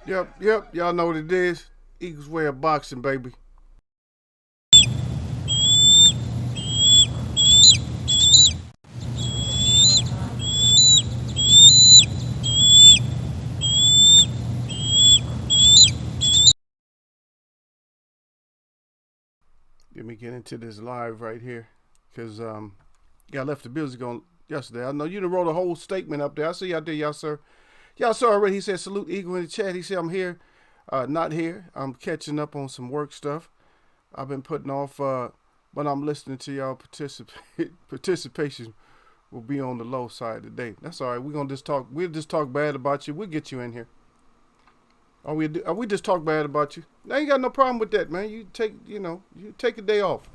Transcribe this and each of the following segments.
Yep. Y'all know what it is. Eagles way of boxing, baby. Let me get into this live right here, cause yeah, I left the business going yesterday. I know you done wrote a whole statement up there. I see y'all there, y'all sir. Y'all sir already. He said salute Eagle in the chat. He said I'm here, not here. I'm catching up on some work stuff. I've been putting off, but I'm listening to y'all participation will be on the low side today. That's all right. We're gonna just talk. We'll just talk bad about you. We'll get you in here. We just talk bad about you? I ain't got no problem with that, man. You take a day off.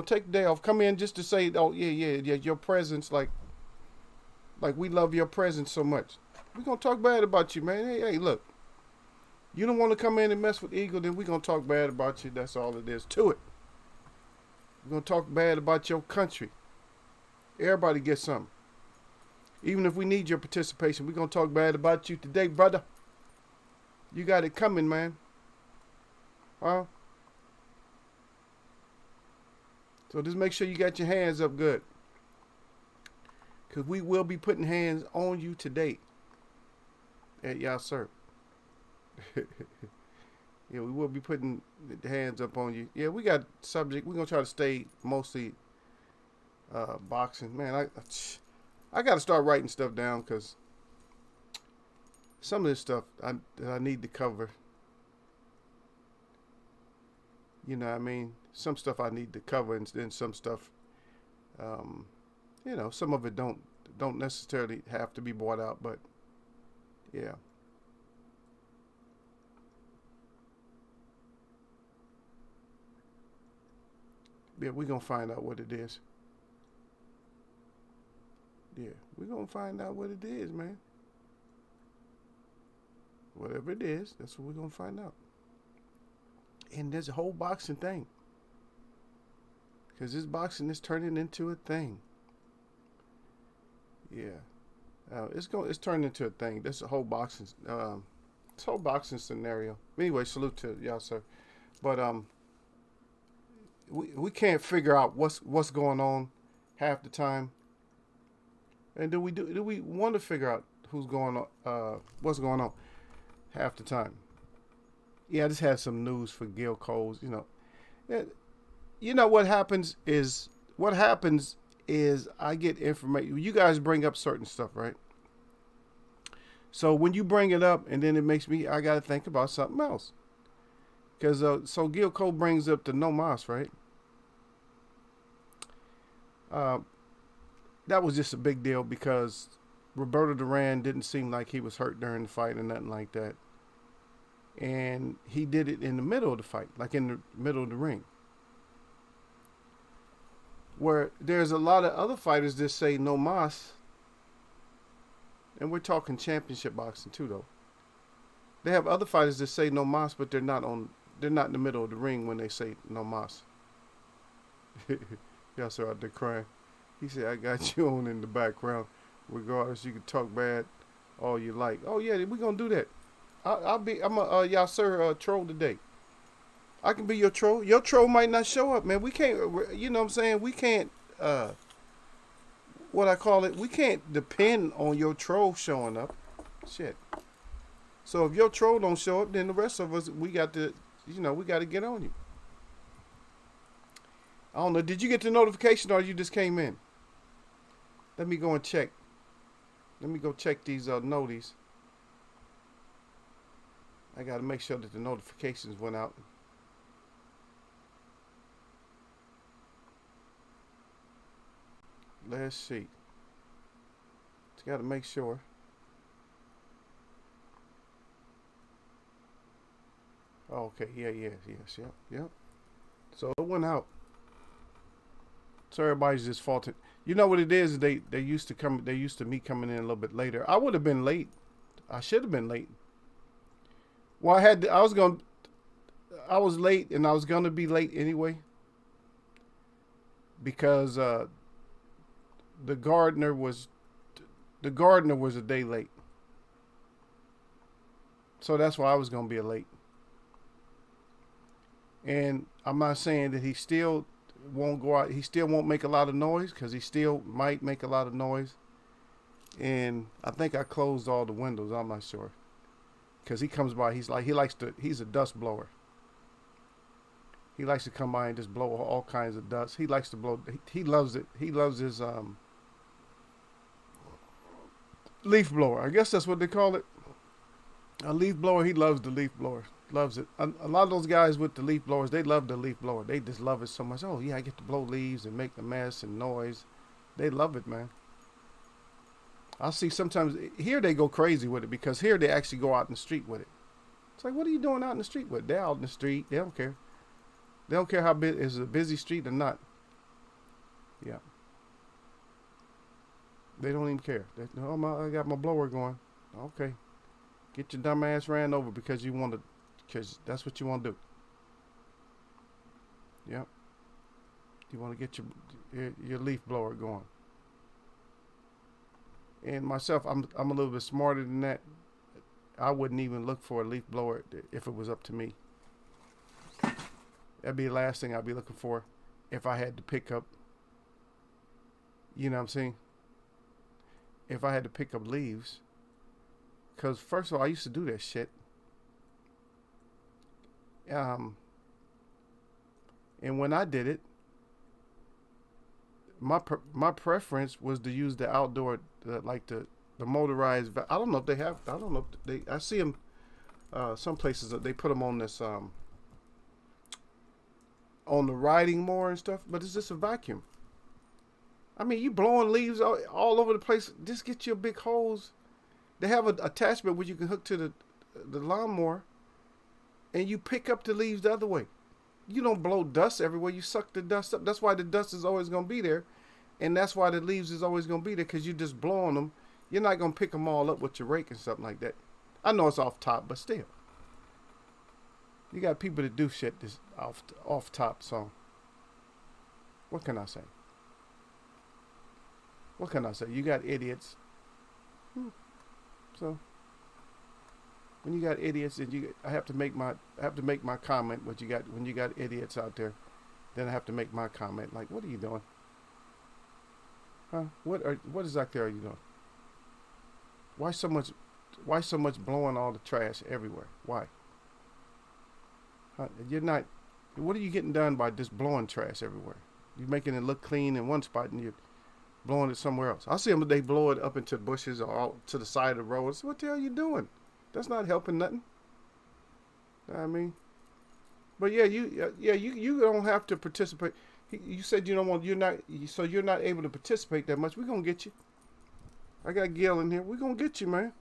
Take a day off. Come in just to say, oh yeah, your presence, like we love your presence so much. We gonna talk bad about you, man. Hey, look, you don't want to come in and mess with Eagle, then we gonna talk bad about you. That's all it is to it. We're gonna talk bad about your country. Everybody gets something. Even if we need your participation, we gonna talk bad about you today, brother. You got it coming, man. Huh? So just make sure you got your hands up good. Because we will be putting hands on you today. At y'all, sir. Yeah, we will be putting the hands up on you. Yeah, we got subject. We're going to try to stay mostly boxing. Man, I got to start writing stuff down because some of this stuff that I need to cover. You know what I mean? Some stuff I need to cover, and then some stuff, some of it don't necessarily have to be brought out, but yeah. Yeah, we're gonna find out what it is. Yeah, we're gonna find out what it is, man. Whatever it is, that's what we're gonna find out. And there's a whole boxing thing. Because this boxing is turning into a thing. Yeah. It's turning into a thing. This whole boxing scenario. Anyway, salute to y'all, sir. But we can't figure out what's going on half the time. And do we want to figure out what's going on half the time? Yeah, I just had some news for Gil Coles. What happens is I get information. You guys bring up certain stuff, right? So when you bring it up, and then it makes me, I got to think about something else. Because so Gil Cole brings up the no mas, right? Uh, that was just a big deal because Roberto Duran didn't seem like he was hurt during the fight or nothing like that, and he did it in the middle of the fight, like in the middle of the ring. Where there's a lot of other fighters that say no mas, and we're talking championship boxing too, though. They have other fighters that say no mas, but they're not in the middle of the ring when they say no mas. Y'all sir out there crying. He said, "I got you on in the background. Regardless, you can talk bad all you like." Oh yeah, we gonna do that. I'm a y'all sir troll today. I can be your troll. Your troll might not show up, man. We can't. You know what I'm saying? We can't. What I call it. We can't depend on your troll showing up. Shit. So if your troll don't show up, then the rest of us, we got to, we got to get on you. I don't know. Did you get the notification or you just came in? Let me go and check. Let me go check these noties. I got to make sure that the notifications went out. Let's see. Just got to make sure. Oh, okay. Yes. Yep. So it went out. So everybody's just faulting. You know what it is? They used to come. They used to me coming in a little bit later. I would have been late. I should have been late. Well, I was late, and I was gonna be late anyway because the gardener was the gardener was a day late. So that's why I was going to be late. And I'm not saying that he still won't go out. He still won't make a lot of noise, because he still might make a lot of noise. And I think I closed all the windows. I'm not sure. Because he comes by. He's a dust blower. He likes to come by and just blow all kinds of dust. He likes to blow. He loves it. He loves his leaf blower. I guess that's what they call it. A leaf blower. He loves the leaf blower. Loves it. A lot of those guys with the leaf blowers, they love the leaf blower. They just love it so much. Oh yeah, I get to blow leaves and make a mess and noise. They love it, man. I see sometimes here they go crazy with it, because here they actually go out in the street with it. It's like, what are you doing out in the street with it? They're out in the street. They don't care. They don't care how big is a busy street or not. Yeah. They don't even care. I got my blower going. Okay. Get your dumb ass ran over because that's what you want to do. Yep. You want to get your leaf blower going. And myself, I'm a little bit smarter than that. I wouldn't even look for a leaf blower if it was up to me. That'd be the last thing I'd be looking for if I had to pick up. You know what I'm saying? If I had to pick up leaves. Because first of all, I used to do that shit. And when I did it, my preference was to use the outdoor, the motorized. I don't know if they have. I don't know if they. I see them. Some places they put them on this on the riding mower and stuff, but it's just a vacuum. I mean, you blowing leaves all over the place. Just get you a big hose. They have an attachment where you can hook to the lawnmower, and you pick up the leaves the other way. You don't blow dust everywhere. You suck the dust up. That's why the dust is always going to be there, and that's why the leaves is always going to be there, because you're just blowing them. You're not going to pick them all up with your rake and something like that. I know it's off top, but still. You got people that do shit that's off top, so what can I say? What can I say? You got idiots. So when you got idiots, and I have to make my comment. When you got idiots out there, then I have to make my comment. Like, what are you doing? Huh? What exactly are you doing? Why so much blowing all the trash everywhere? Why? You're not. What are you getting done by just blowing trash everywhere? You're making it look clean in one spot, and you're blowing it somewhere else. I see them, they blow it up into bushes or out to the side of the road. So what the hell are you doing? That's not helping nothing. I mean, but yeah, you don't have to participate. You said you don't want. You're not able to participate that much. We're gonna get you. I got Gil in here. We're gonna get you, man.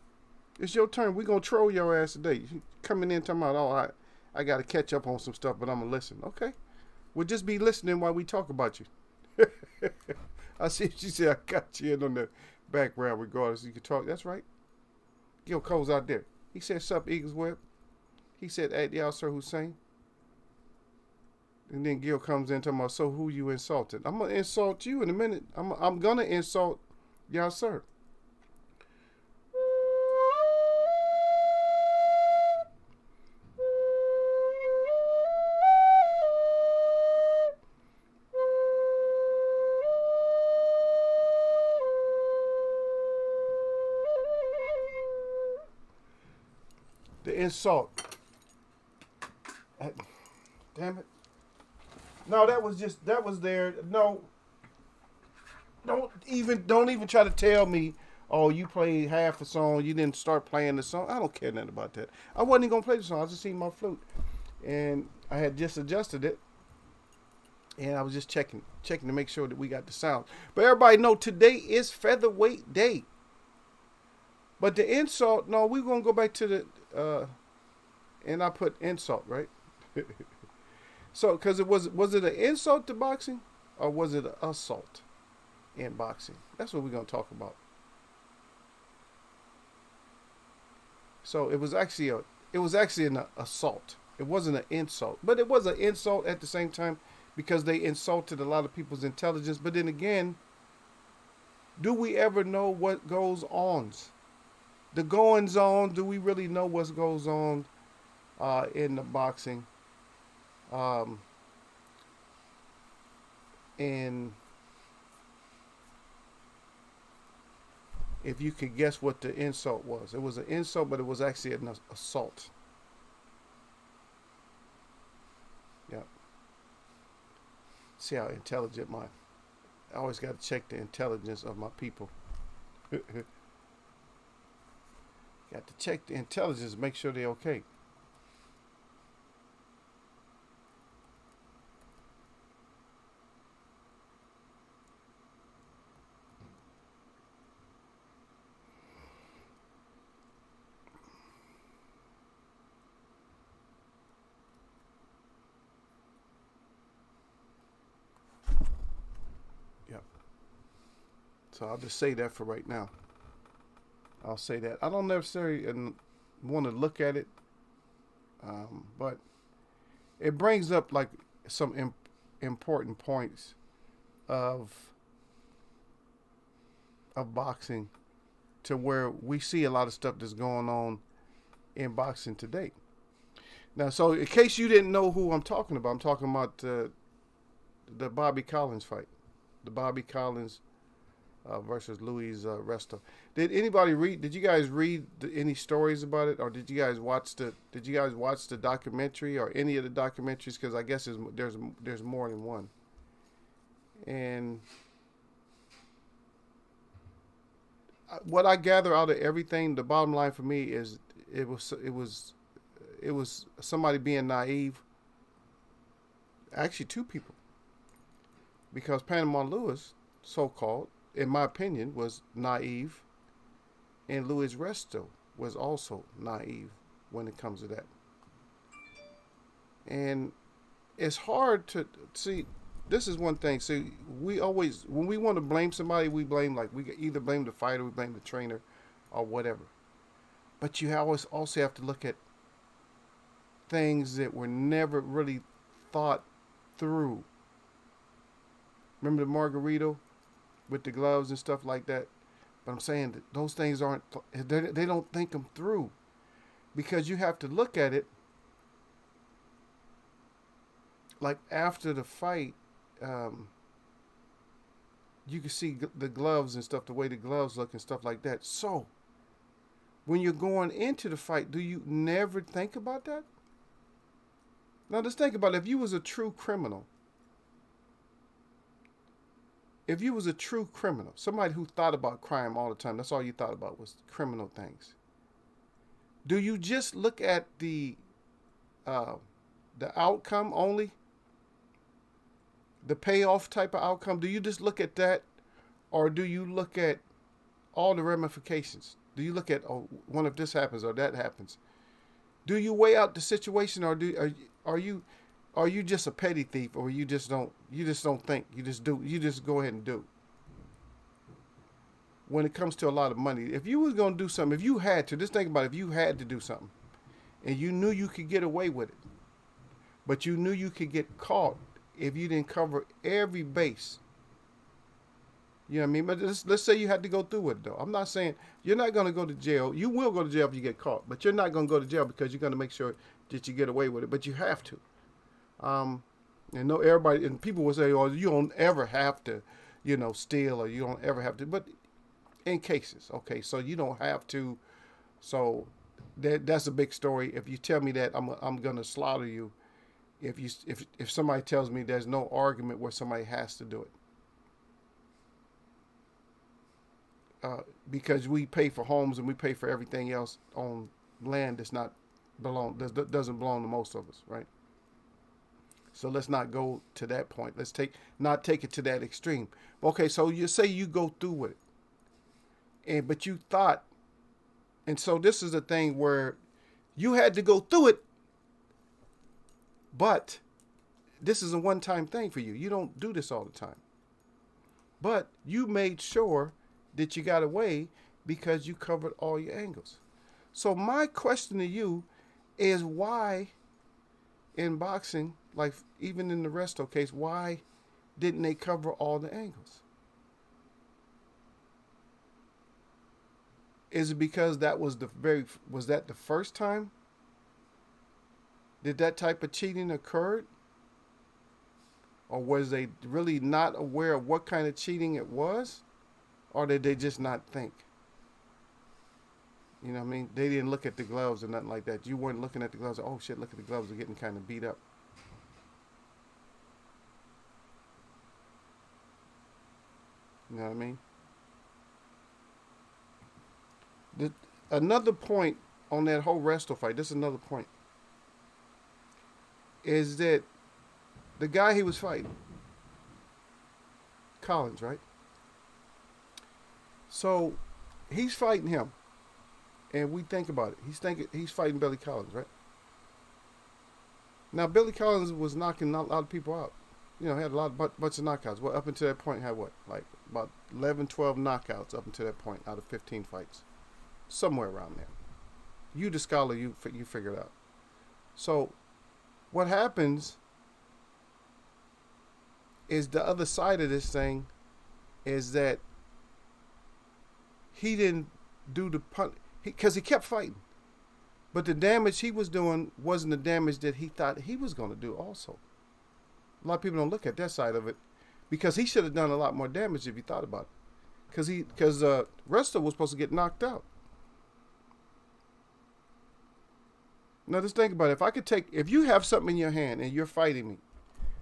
It's your turn. We're gonna troll your ass today. You coming in talking about, oh, I got to catch up on some stuff, but I'm gonna listen. Okay, we'll just be listening while we talk about you. I see. She said I got you in on the background, regardless. You can talk. That's right. Gil Cole's out there. He said, "Sup, Eagles Web." He said, "At Yasser Hussein." And then Gil comes in talking about, so who you insulted? I'm gonna insult you in a minute. I'm gonna insult Yasser. The insult. Damn it. No, that was there. No. Don't even try to tell me, oh, you played half a song, you didn't start playing the song. I don't care nothing about that. I wasn't even gonna play the song. I just seen my flute. And I had just adjusted it. And I was just checking to make sure that we got the sound. But everybody know today is Featherweight Day. But the insult, no, we're gonna go back to the and I put insult, right? So, because was it an insult to boxing, or was it an assault in boxing? That's what we're gonna talk about. So it was actually an assault. It wasn't an insult, but it was an insult at the same time, because they insulted a lot of people's intelligence. But then again, do we ever know what goes on the goings on. Do we really know what goes on in the boxing? Um, and if you could guess what the insult was, it was an insult, but it was actually an assault. Yeah. See how intelligent my. I always got to check the intelligence of my people. Got to check the intelligence, make sure they're okay. Yeah. So I'll just say that for right now. I'll say that. I don't necessarily want to look at it, but it brings up like some important points of boxing, to where we see a lot of stuff that's going on in boxing today. Now, so in case you didn't know who I'm talking about the Bobby Collins fight, the Bobby Collins versus Luis Resto. Did anybody read? Did you guys read any stories about it, or did you guys watch the? Did you guys watch the documentary or any of the documentaries? Because I guess there's more than one. And what I gather out of everything, the bottom line for me is it was somebody being naive. Actually, two people, because Panama Lewis, so called, in my opinion, was naive, and Luis Resto was also naive when it comes to that. And it's hard to see. This is one thing. See, we always, when we want to blame somebody, we blame, like, we either blame the fighter, we blame the trainer, or whatever. But you always also have to look at things that were never really thought through. Remember the Margarito with the gloves and stuff like that? But I'm saying that those things aren't, they don't think them through, because you have to look at it like after the fight. You can see the gloves and stuff, the way the gloves look and stuff like that. So when you're going into the fight, do you never think about that? Now just think about it. If you was a true criminal, somebody who thought about crime all the time, that's all you thought about was criminal things. Do you just look at the outcome only? The payoff type of outcome? Do you just look at that, or do you look at all the ramifications? Do you look at, oh, what if this happens or that happens? Do you weigh out the situation, or are you just a petty thief, or you just don't think, you just go ahead and do? When it comes to a lot of money, if you was gonna do something, if you had to, just think about it, if you had to do something, and you knew you could get away with it, but you knew you could get caught if you didn't cover every base. You know what I mean? But let's say you had to go through it, though. I'm not saying you're not going to go to jail. You will go to jail if you get caught, but you're not going to go to jail because you're going to make sure that you get away with it. But you have to. And no, everybody, and people will say, "Oh, you don't ever have to, steal, or you don't ever have to." But in cases, okay, so you don't have to. So that's a big story. If you tell me that, I'm going to slaughter you. If somebody tells me there's no argument where somebody has to do it, because we pay for homes and we pay for everything else on land that doesn't belong to most of us, right? So let's not go to that point. Let's not take it to that extreme. Okay, so you say you go through with it, but you thought, and so this is the thing where you had to go through it. But this is a one-time thing for you. You don't do this all the time. But you made sure that you got away because you covered all your angles. So my question to you is, why in boxing, like even in the Resto case, why didn't they cover all the angles? Is it because that was was that the first time did that type of cheating occurred? Or was they really not aware of what kind of cheating it was? Or did they just not think? You know what I mean? They didn't look at the gloves or nothing like that. You weren't looking at the gloves. Oh shit, look at the gloves. They're getting kind of beat up. You know what I mean? Another point on that whole wrestle fight, this is another point, is that the guy he was fighting, Collins, right? So he's fighting him. And we think about it. He's fighting Billy Collins, right? Now Billy Collins was knocking a lot of people out. You know, had a bunch of knockouts. Well, up until that point, had what? Like about 11, 12 knockouts up until that point out of 15 fights. Somewhere around there. You the scholar, you figure it out. So what happens is the other side of this thing is that he didn't do the punch because he kept fighting. But the damage he was doing wasn't the damage that he thought he was going to do also. A lot of people don't look at that side of it because he should have done a lot more damage if he thought about it. Because Resto was supposed to get knocked out. Now just think about it. If you have something in your hand and you're fighting me,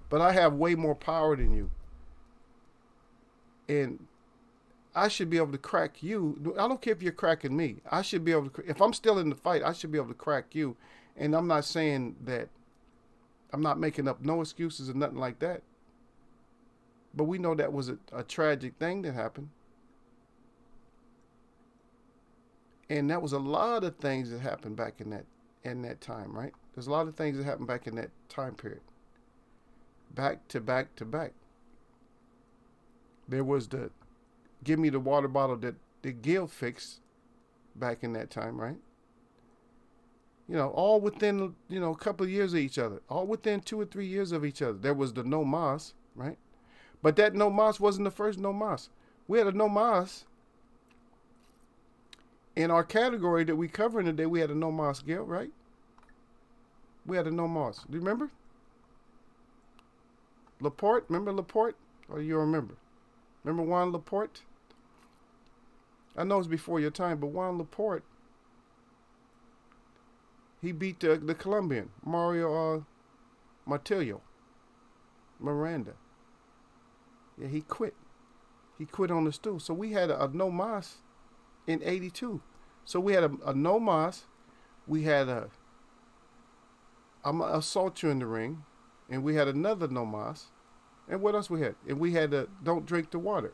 but I have way more power than you, and I should be able to crack you. I don't care if you're cracking me. I should be able to, if I'm still in the fight, I should be able to crack you. And I'm not saying that, I'm not making up no excuses or nothing like that. But we know that was a tragic thing that happened. And that was a lot of things that happened back in that time, right? There's a lot of things that happened back in that time period. Back to back to back. There was the give me the water bottle that Gil fixed back in that time, right? You know, all within, a couple of years of each other. All within 2 or 3 years of each other. There was the No Mas, right? But that No Mas wasn't the first No Mas. We had a No Mas. In our category that we covering today, we had a No Mas, Gil, right? We had a No Mas. Do you remember? Laporte, remember Laporte? Or you remember? Remember Juan Laporte? I know it's before your time, but Juan Laporte, he beat the Colombian, Mario Martillo, Miranda. Yeah, he quit. He quit on the stool. So we had a No Mas in 82. So we had a No Mas. We had I'm going to assault you in the ring. And we had another No Mas. And what else we had? And we had Don't Drink the Water.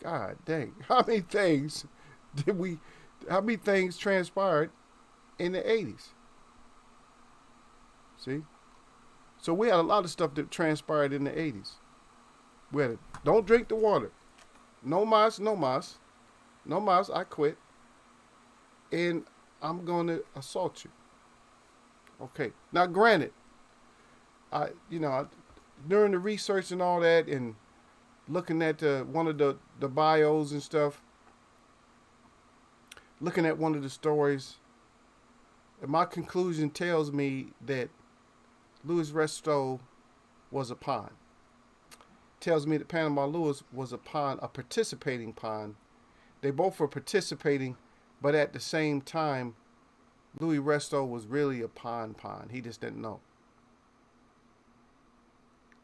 God dang. How many things transpired in the 80s? See? So we had a lot of stuff that transpired in the 80s. We had Don't Drink the Water. No Mas, No Mas. No Mas, I quit. And I'm going to assault you. Okay. Now, granted, during the research and all that and looking at one of the bios and stuff, looking at one of the stories, my conclusion tells me that Luis Resto was a pawn. Tells me that Panama Lewis was a pawn, a participating pawn. They both were participating, but at the same time, Luis Resto was really a pawn. He just didn't know.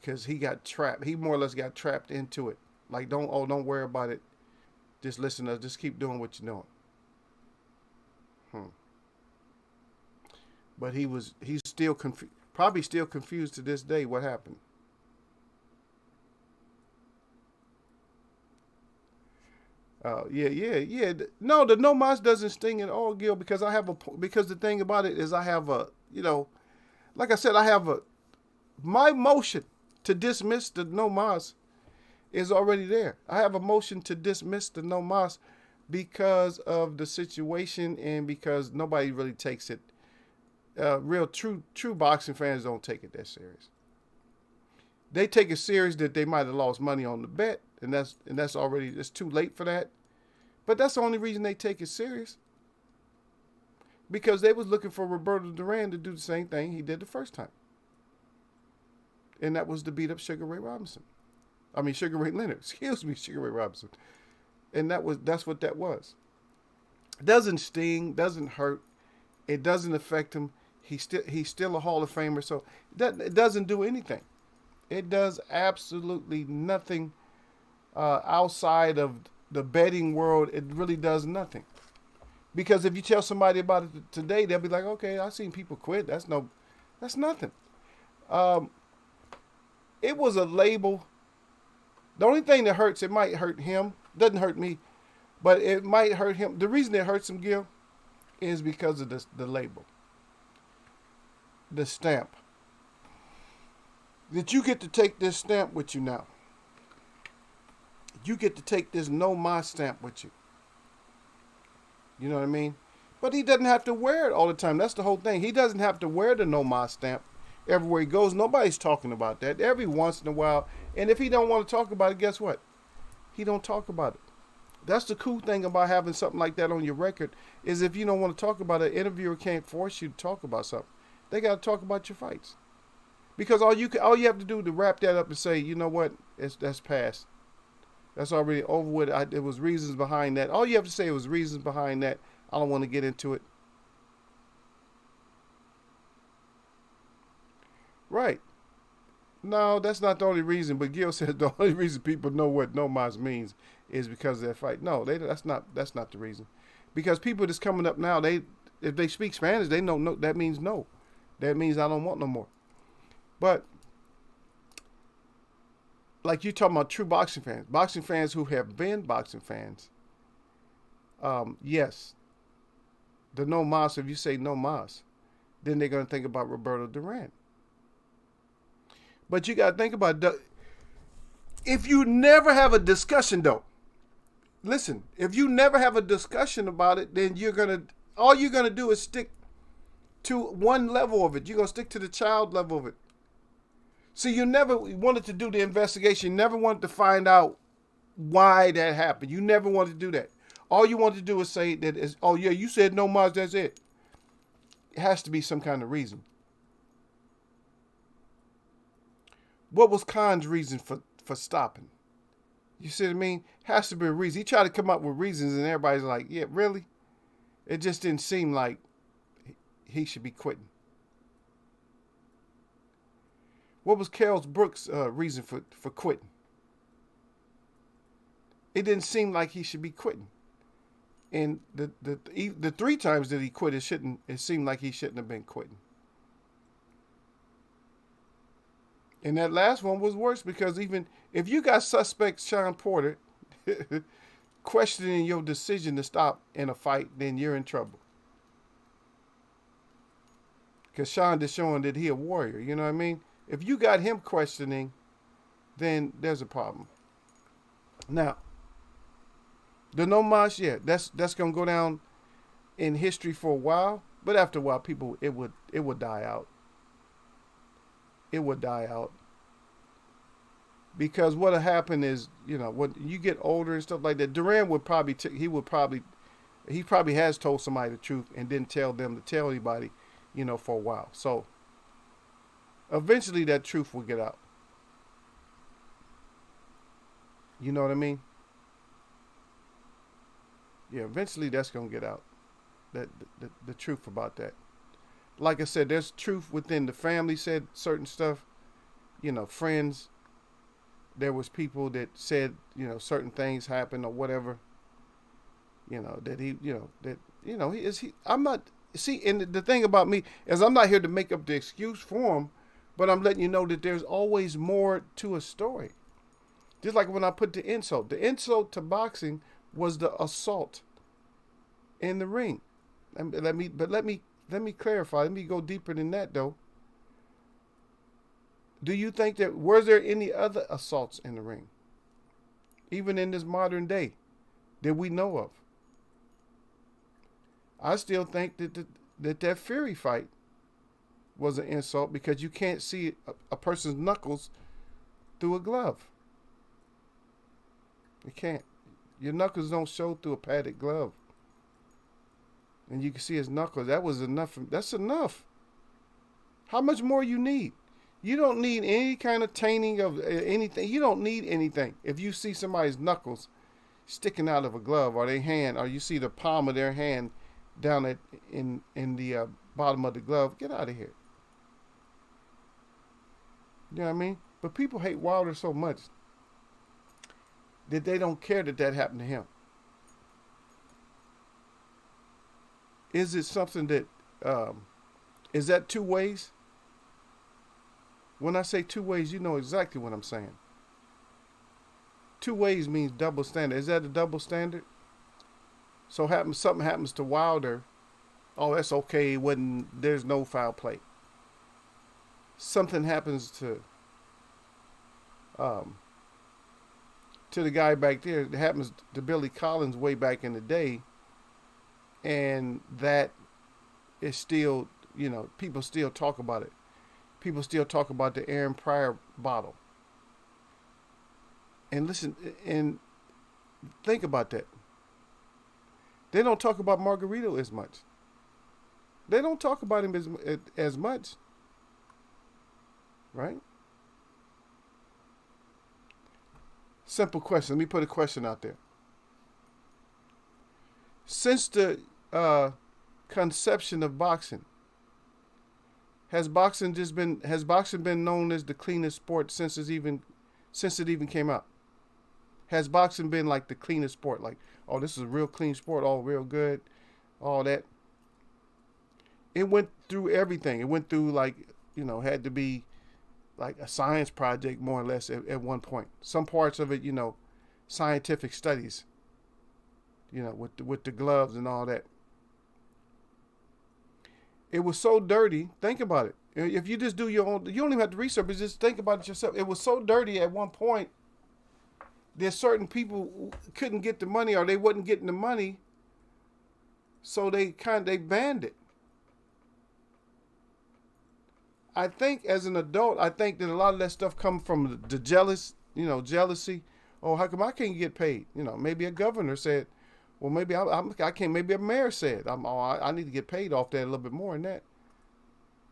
Because he got trapped. He more or less got trapped into it. Like, don't worry about it. Just listen to us. Just keep doing what you're doing. But he's still probably still confused to this day what happened. Yeah. No, the No Mas doesn't sting at all, Gil, because because the thing about it is I have like I said, my motion to dismiss the No Mas is already there. I have a motion to dismiss the No Mas because of the situation and because nobody really takes it. Real true boxing fans don't take it that serious. They take it serious that they might have lost money on the bet, and that's already, it's too late for that. But that's the only reason they take it serious. because they was looking for Roberto Duran to do the same thing he did the first time. And that was to beat up Sugar Ray Robinson. I mean, Sugar Ray Leonard. Excuse me, Sugar Ray Robinson. And that's what that was. It doesn't sting, doesn't hurt. It doesn't affect him. He's still a Hall of Famer, so it doesn't do anything. It does absolutely nothing outside of the betting world. It really does nothing. Because if you tell somebody about it today, they'll be like, okay, I've seen people quit. That's nothing. It was a label. The only thing that hurts, it might hurt him. Doesn't hurt me, but it might hurt him. The reason it hurts him, Gil, is because of the label. The stamp. That you get to take this stamp with you now. You get to take this No Mas stamp with you. You know what I mean? But he doesn't have to wear it all the time. That's the whole thing. He doesn't have to wear the No Mas stamp everywhere he goes. Nobody's talking about that. Every once in a while. And if he don't want to talk about it, guess what? He don't talk about it. That's the cool thing about having something like that on your record, is if you don't want to talk about it, an interviewer can't force you to talk about something. They got to talk about your fights. Because all you have to do to wrap that up and say, you know what, that's past. That's already over with. There was reasons behind that. All you have to say was reasons behind that. I don't want to get into it. Right. No, that's not the only reason. But Gil said the only reason people know what No Mas means is because of their fight. No, that's not the reason. Because people that's coming up now, if they speak Spanish, they know no. That means no. That means I don't want no more. But like you talking about true boxing fans who have been boxing fans. Yes, the No Mas. If you say No Mas, then they're gonna think about Roberto Duran. But you got to think about if you never have a discussion, though. Listen, if you never have a discussion about it, then all you're gonna do is stick to one level of it. You're gonna stick to the child level of it. See, you never wanted to do the investigation. You never wanted to find out why that happened. You never wanted to do that. All you wanted to do is say that is, oh yeah, you said No Mas, that's it. It has to be some kind of reason. What was Khan's reason for stopping? You see what I mean? Has to be a reason. He tried to come up with reasons, and everybody's like, yeah, really? It just didn't seem like he should be quitting. What was Carol Brooks' reason for quitting? It didn't seem like he should be quitting. And the 3 times that he quit, it seemed like he shouldn't have been quitting. And that last one was worse because even if you got suspect Shawn Porter questioning your decision to stop in a fight, then you're in trouble. Because Shawn is showing that he a warrior, you know what I mean? If you got him questioning, then there's a problem. Now, the No Mas, yeah, that's gonna go down in history for a while, but after a while, people it would die out. It would die out. Because what'll happen is, you know, when you get older and stuff like that, Duran would probably he probably has told somebody the truth and didn't tell them to tell anybody, you know, for a while. So eventually that truth will get out. You know what I mean? Yeah, eventually that's gonna get out. The truth about that. Like I said, there's truth within the family said certain stuff. You know, friends. There was people that said, you know, certain things happened or whatever. You know, that he, you know, that, you know, I'm not, see, and the thing about me is I'm not here to make up the excuse for him, but I'm letting you know that there's always more to a story. Just like when I put the insult to boxing was the assault in the ring. Let me clarify. Let me go deeper than that, though. Do you think that, was there any other assaults in the ring? Even in this modern day that we know of? I still think that Fury fight was an insult because you can't see a person's knuckles through a glove. You can't. Your knuckles don't show through a padded glove. And you can see his knuckles. That was enough. That's enough. How much more you need? You don't need any kind of tainting of anything. You don't need anything. If you see somebody's knuckles sticking out of a glove or their hand, or you see the palm of their hand down in the bottom of the glove, get out of here. You know what I mean? But people hate Wilder so much that they don't care that happened to him. Is it something that is that two ways? When I say two ways, you know exactly what I'm saying. Two ways means double standard. Is that a double standard? So something happens to Wilder. Oh, that's okay. There's no foul play. Something happens to the guy back there. It happens to Billy Collins way back in the day, and that is still, people still talk about it. People still talk about the Aaron Pryor bottle. And listen, and think about that. They don't talk about Margarito as much. They don't talk about him as much. Right? Simple question. Let me put a question out there. Since the conception of boxing, has boxing been known as the cleanest sport since it even came out? Has boxing been like the cleanest sport? Like, oh, this is a real clean sport, all real good, all that. It went through everything. It went through had to be like a science project more or less at one point. Some parts of it, scientific studies, with the gloves and all that. It was so dirty. Think about it. If you just do your own, you don't even have to research, but just think about it yourself. It was so dirty at one point that certain people couldn't get the money, or they wasn't getting the money, so they banned it. I think as an adult, I think that a lot of that stuff comes from the jealousy. Oh, how come I can't get paid? Maybe a governor said, well, maybe I can't. Maybe a mayor said, I need to get paid off that a little bit more than that.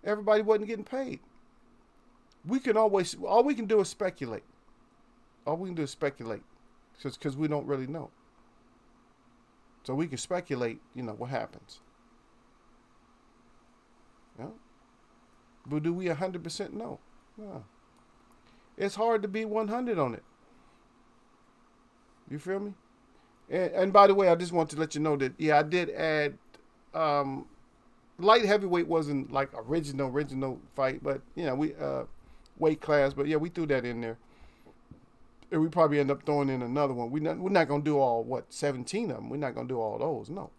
Everybody wasn't getting paid. All we can do is speculate. All we can do is speculate, because we don't really know. So we can speculate, what happens. Yeah. But do we 100% know? No. It's hard to be 100 on it. You feel me? And by the way, I just want to let you know that, I did add, light heavyweight wasn't like original fight, but, we, weight class, but we threw that in there. And we probably end up throwing in another one. We're not going to do all, 17 of them. We're not going to do all those, no.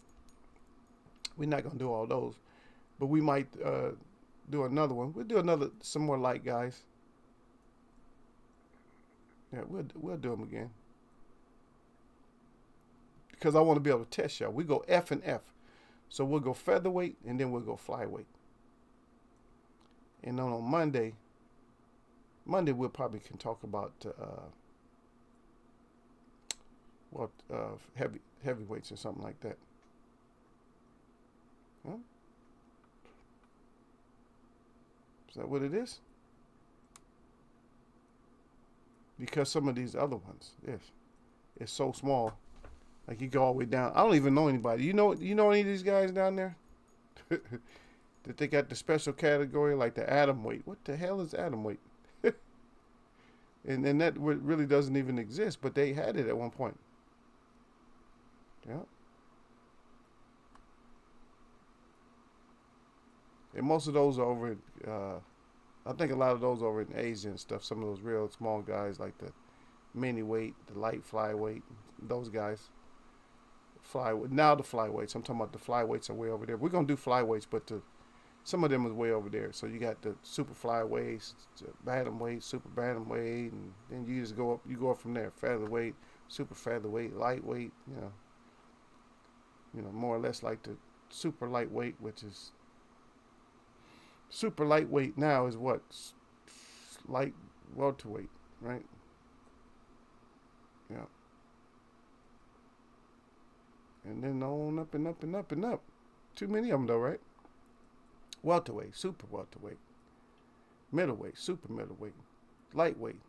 We're not going to do all those. But we might, do another one. We'll do some more light guys. Yeah, we'll do them again. Because I want to be able to test y'all. We go F and F. So we'll go featherweight and then we'll go flyweight. And then on Monday we'll probably can talk about heavyweights or something like that. Huh? Is that what it is? Because some of these other ones, yes, it's so small. Like you go all the way down. I don't even know anybody. You know any of these guys down there? That they got the special category, like the atom weight. What the hell is atom weight? and that really doesn't even exist, but they had it at one point. Yeah. And most of those are over, I think a lot of those over in Asia and stuff. Some of those real small guys like the mini weight, the light flyweight, those guys. Now the flyweights. I'm talking about the flyweights are way over there. We're going to do flyweights, but some of them is way over there. So you got the super flyweights, bantamweight, super bantamweight, and then you just go up from there. Featherweight, super featherweight, lightweight, more or less like the super lightweight, which is super lightweight now is what? Light welterweight, right? Yeah. And then on up and up and up and up. Too many of them though, right? Welterweight, super welterweight, middleweight, super middleweight, lightweight,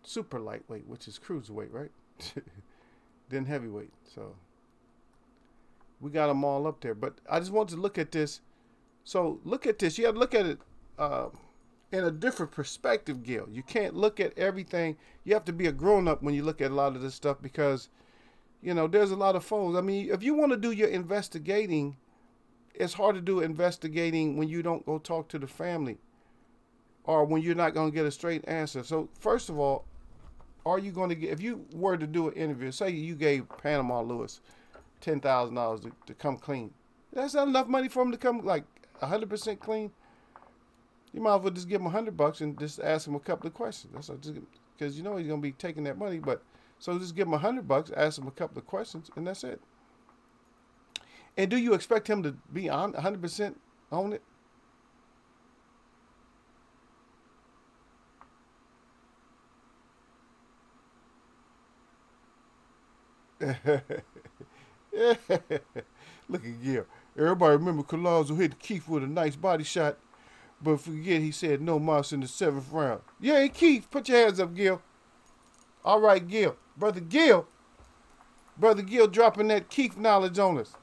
super lightweight, which is cruiserweight, right? Then heavyweight. So we got them all up there. But I just want to look at this. So look at this. You have to look at it in a different perspective, Gil. You can't look at everything. You have to be a grown-up when you look at a lot of this stuff because, there's a lot of foes. I mean, if you want to do your investigating, it's hard to do investigating when you don't go talk to the family or when you're not going to get a straight answer. So first of all, are you going to get, if you were to do an interview, say you gave Panama Lewis $10,000 to come clean. That's not enough money for him to come like 100% clean. You might as well just give him $100 and just ask him a couple of questions. That's because he's going to be taking that money. But so just give him $100, ask him a couple of questions, and that's it. And do you expect him to be on 100% on it? Look at Gil. Everybody remember Collazo hit Keith with a nice body shot, but forget he said no mouse in the 7th round. Yeah, Keith, put your hands up, Gil. All right, Gil. Brother Gil dropping that Keith knowledge on us.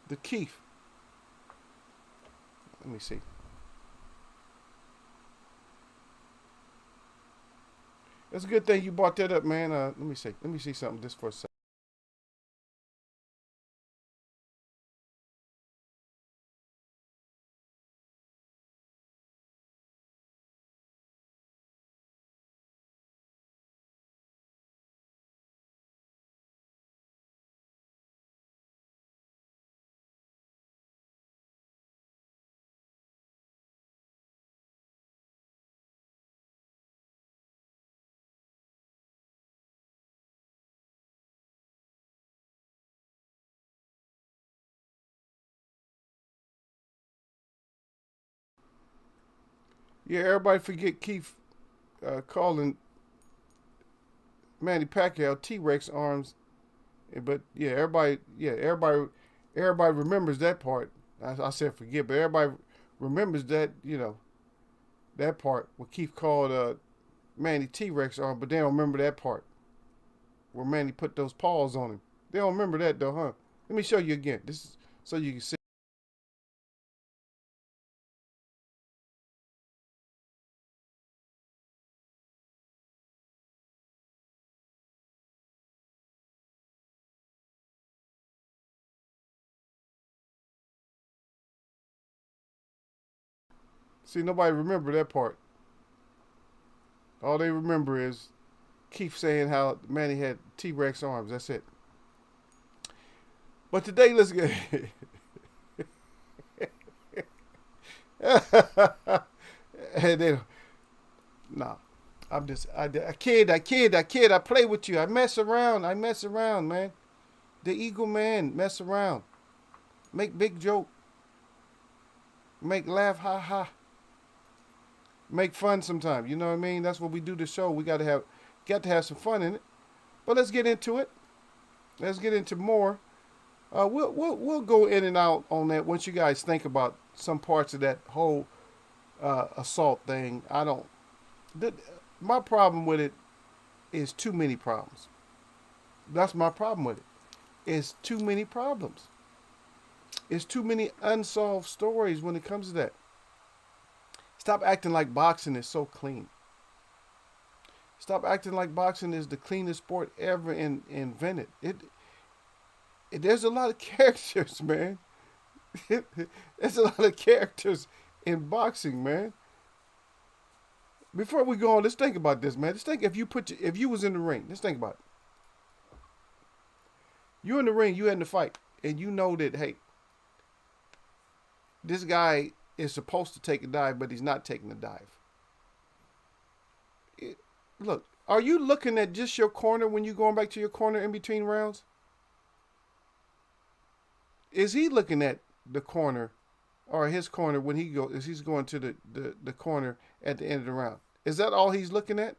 The Keith. Let me see. That's a good thing you brought that up, man. Let me see something just for a second. Yeah, everybody forget Keith calling Manny Pacquiao T-Rex arms, but everybody remembers that part. I said forget, but everybody remembers that that part where Keith called Manny T-Rex arm, but they don't remember that part where Manny put those paws on him. They don't remember that though, huh? Let me show you again. This is so you can see. See, nobody remember that part. All they remember is Keith saying how Manny had T-Rex arms. That's it. But today, let's get. And then, nah, I'm just I kid. I play with you. I mess around, man. The Eagle Man mess around, make big joke, make laugh, ha ha, make fun sometimes. You know what I mean? That's what we do the show. We got to have some fun in it. But let's get into it. Let's get into more. We'll go in and out on that once you guys think about some parts of that whole assault thing. My problem with it is too many problems. That's my problem with it. It's too many problems. It's too many unsolved stories when it comes to that. Stop acting like boxing is so clean. Stop acting like boxing is the cleanest sport ever invented. There's a lot of characters, man. There's a lot of characters in boxing, man. Before we go on, let's think about this, man. Let's think if you was in the ring. Let's think about it. You're in the ring, you're in the fight, and you know that, hey, this guy is supposed to take a dive, but he's not taking a dive. Look, are you looking at just your corner when you're going back to your corner in between rounds? Is he looking at the corner or his corner when he's going to the corner at the end of the round? Is that all he's looking at?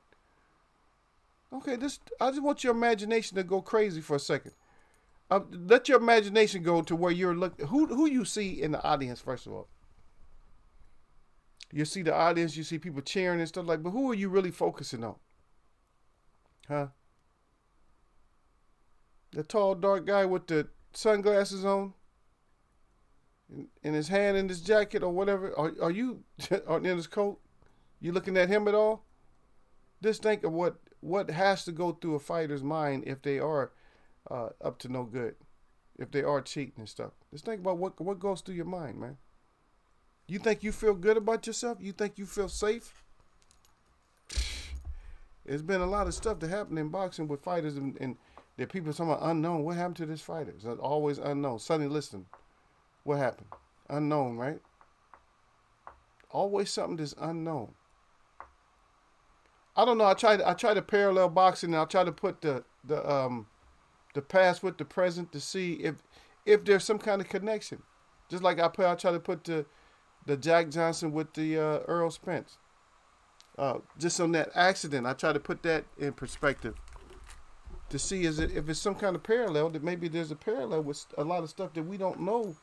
Okay, I just want your imagination to go crazy for a second. Let your imagination go to where you're looking. Who you see in the audience, first of all. You see the audience, you see people cheering and stuff like, but who are you really focusing on? Huh? The tall, dark guy with the sunglasses on, in his hand in his jacket or whatever. Are you in his coat? You looking at him at all? Just think of what has to go through a fighter's mind if they are up to no good, if they are cheating and stuff. Just think about what goes through your mind, man. You think you feel good about yourself? You think you feel safe? There's been a lot of stuff that happened in boxing with fighters, and there are people talking about unknown. What happened to this fighter? It's always unknown. Sonny Liston, what happened? Unknown, right? Always something that's unknown. I don't know. I try to parallel boxing, and I try to put the past with the present to see if there's some kind of connection. Just like I try to put the Jack Johnson with the Earl Spence. Just on that accident, I try to put that in perspective to see if it's some kind of parallel, that maybe there's a parallel with a lot of stuff that we don't know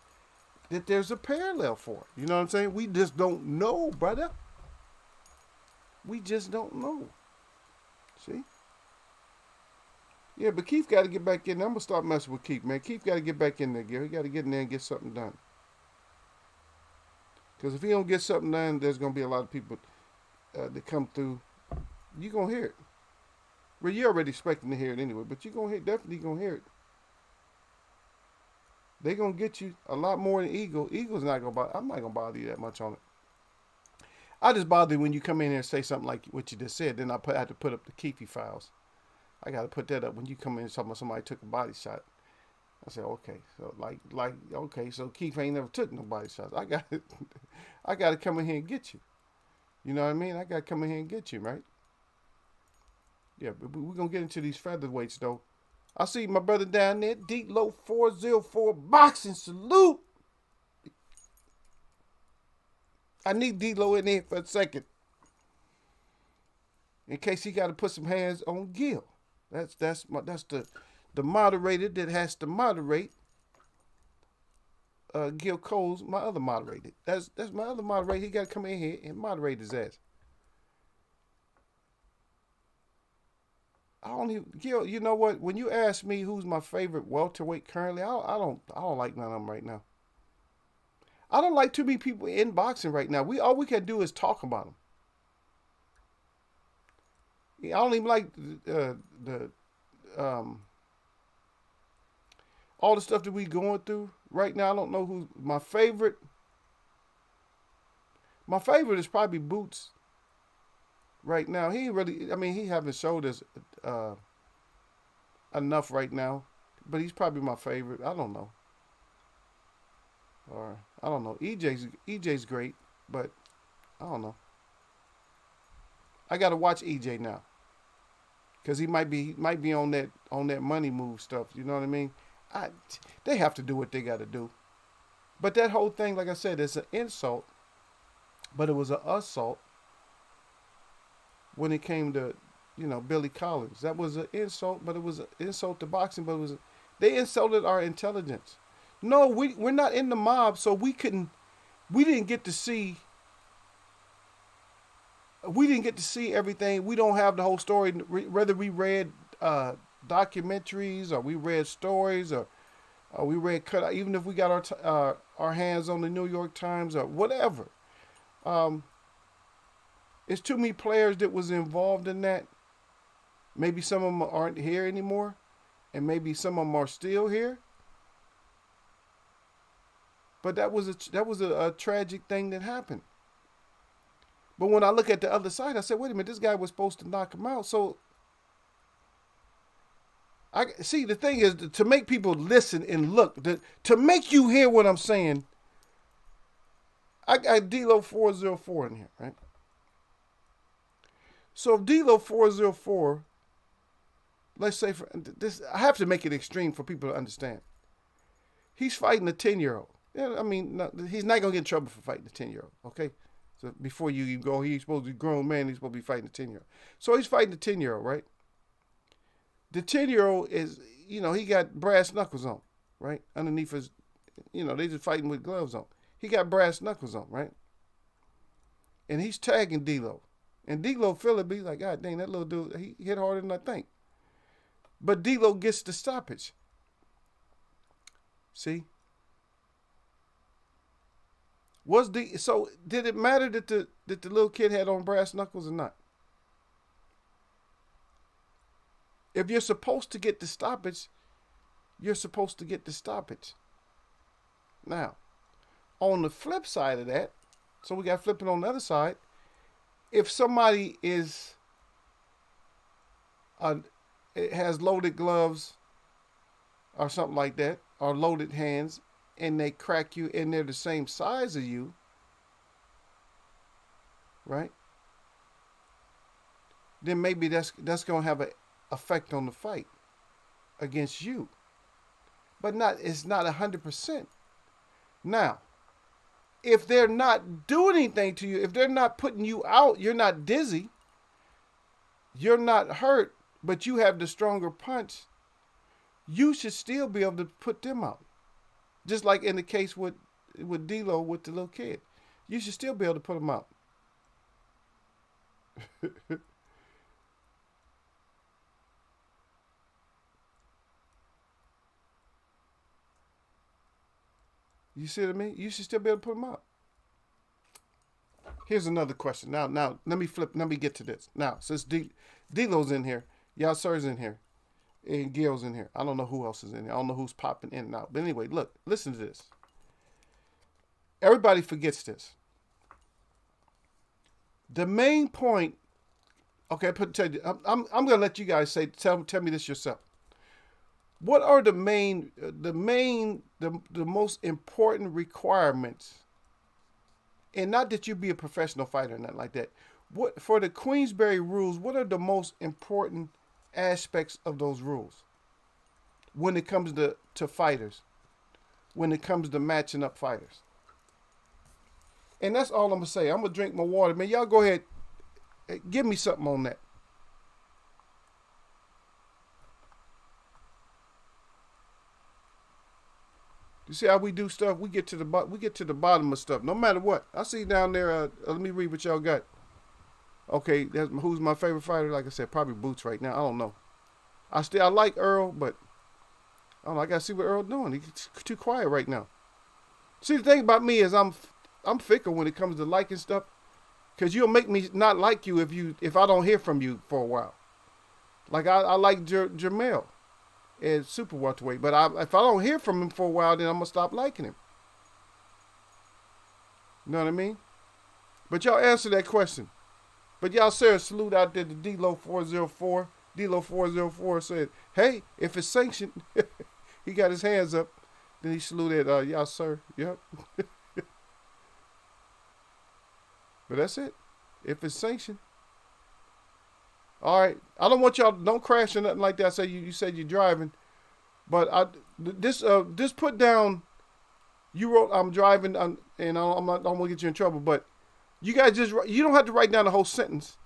that there's a parallel for. You know what I'm saying? We just don't know, brother. We just don't know. See? Yeah, but Keith got to get back in there. I'm going to start messing with Keith, man. Keith got to get back in there, Gary. He got to get in there and get something done. Because if he don't get something done, there's going to be a lot of people that come through. You're going to hear it. Well, you're already expecting to hear it anyway, but you're going to definitely going to hear it. They're going to get you a lot more than Eagle. Eagle's not going to bother. I'm not going to bother you that much on it. I just bother when you come in here and say something like what you just said. Then I have to put up the Keefy files. I got to put that up when you come in and talk about somebody took a body shot. I said, okay, so okay, so Keith ain't never took no body shots. I got to come in here and get you. You know what I mean? I got to come in here and get you, right? Yeah, but we're going to get into these featherweights, though. I see my brother down there, D-Lo 404 Boxing. Salute. I need D-Lo in there for a second. In case he got to put some hands on Gil. That's the moderator that has to moderate. Gil Cole's my other moderator. That's my other moderator. He got to come in here and moderate his ass. I don't even, Gil, you know what? When you ask me who's my favorite welterweight currently, I don't like none of them right now. I don't like too many people in boxing right now. All we can do is talk about them. I don't even like all the stuff that we going through right now. I don't know who's my favorite. My favorite is probably Boots. Right now, he haven't showed us enough right now, but he's probably my favorite. I don't know. Or I don't know. EJ's great, but I don't know. I gotta watch EJ now, cause he might be on that money move stuff. You know what I mean? They have to do what they got to do. But that whole thing, like I said, it's an insult, but it was an assault when it came to, Billy Collins. That was an insult, but it was an insult to boxing, but they insulted our intelligence. No, we're not in the mob, so we didn't get to see everything. We don't have the whole story, whether we read documentaries or we read stories or we read cut, even if we got our hands on the New York Times or whatever. It's too many players that was involved in that. Maybe some of them aren't here anymore, and maybe some of them are still here. But that was a tragic thing that happened. But when I look at the other side, I said, wait a minute, this guy was supposed to knock him out. So I see, the thing is to make people listen and look, to make you hear what I'm saying. I got D-Lo 404 in here, right? So if D-Lo 404, let's say for this, I have to make it extreme for people to understand. He's fighting a 10-year-old. Yeah, I mean, no, he's not gonna get in trouble for fighting a 10-year-old. Okay, so before you go, he's supposed to be a grown man. He's supposed to be fighting a 10-year-old. So he's fighting a 10-year-old, right? The 10-year-old is he got brass knuckles on, right? Underneath his, they just fighting with gloves on. He got brass knuckles on, right? And he's tagging D'Lo. And D'Lo feel it, be like, God dang, that little dude, he hit harder than I think. But D'Lo gets the stoppage. See? So did it matter that the little kid had on brass knuckles or not? If you're supposed to get the stoppage, you're supposed to get the stoppage. Now, on the flip side of that, so we got flipping on the other side, if somebody has loaded gloves or something like that, or loaded hands, and they crack you and they're the same size as you, right? Then maybe that's going to have an effect on the fight against you. But it's not 100%. Now, if they're not doing anything to you, if they're not putting you out, you're not dizzy, you're not hurt, but you have the stronger punch, you should still be able to put them out. Just like in the case with D'Lo with the little kid. You should still be able to put them out. You see what I mean? You should still be able to put them out. Here's another question. Now, let me get to this. Now, since D'Lo's in here, Yasser's in here, and Gil's in here. I don't know who else is in here. I don't know who's popping in and out. But anyway, look, listen to this. Everybody forgets this. The main point, okay, I'm going to let you guys tell me this yourself. What are the most important requirements? And not that you be a professional fighter or nothing like that. What, for the Queensberry rules, what are the most important aspects of those rules when it comes to fighters, when it comes to matching up fighters? And that's all I'm going to say. I'm going to drink my water. Man, y'all go ahead. Give me something on that. You see how we do stuff? We get to the bottom of stuff, no matter what. I see down there. Let me read what y'all got. Okay, who's my favorite fighter? Like I said, probably Boots right now. I don't know. I like Earl, but I don't know. I gotta see what Earl doing. He's too quiet right now. See, the thing about me is I'm fickle when it comes to liking stuff, because you'll make me not like you if I don't hear from you for a while. Like I like Jermell at super welterweight, but if I don't hear from him for a while, then I'm gonna stop liking him. You know what I mean? But y'all answer that question. But y'all, sir, salute out there to D-Lo 404. D-Lo 404 said, hey, if it's sanctioned, he got his hands up. Then he saluted, y'all, sir. Yep. But that's it. If it's sanctioned. All right. I don't want y'all, don't crash or nothing like that. Say you said you're driving. But this put down, you wrote, I'm driving, and I don't want to get you in trouble, but you guys you don't have to write down the whole sentence.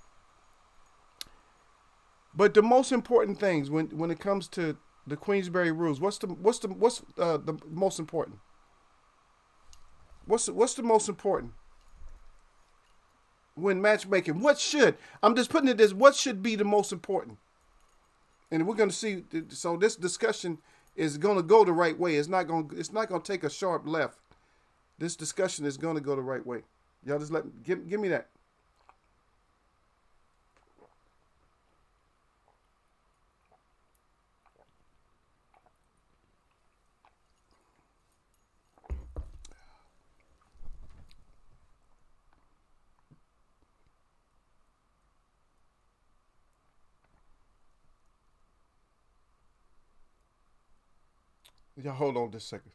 But the most important things when it comes to the Queensberry rules, what's the most important? What's the most important when matchmaking? I'm just putting it this, what should be the most important? And we're going to see. So this discussion is going to go the right way. It's not going to take a sharp left. This discussion is going to go the right way. Y'all just give me that. Y'all hold on just a second.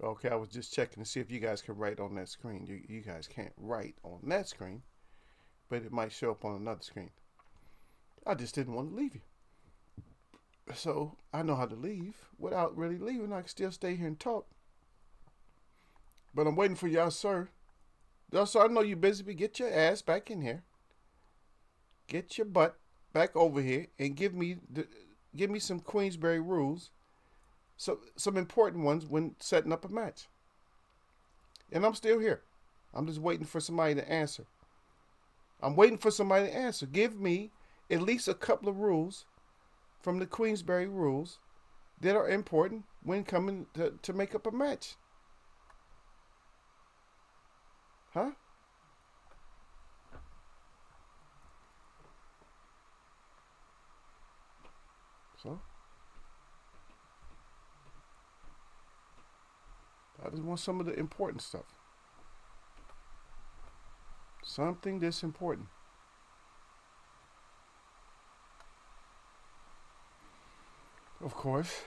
Okay, I was just checking to see if you guys can write on that screen. You guys can't write on that screen, but it might show up on another screen. I just didn't want to leave you. So I know how to leave without really leaving. I can still stay here and talk. But I'm waiting for y'all, sir. So I know you busy, but get your ass back in here. Get your butt back over here and give me some Queensberry rules. So some important ones when setting up a match. And I'm still here. I'm just waiting for somebody to answer. I'm waiting for somebody to answer. Give me at least a couple of rules from the Queensberry rules that are important when coming to make up a match. Huh? So, I just want some of the important stuff. Something that's important. Of course.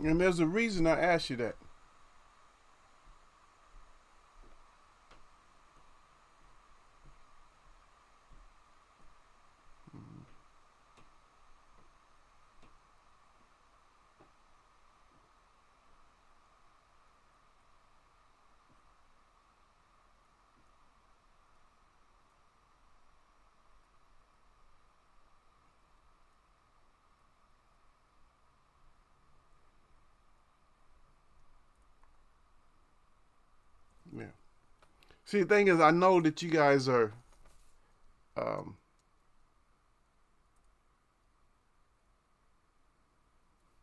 And there's a reason I asked you that. Yeah. See, the thing is, I know that you guys are. Um,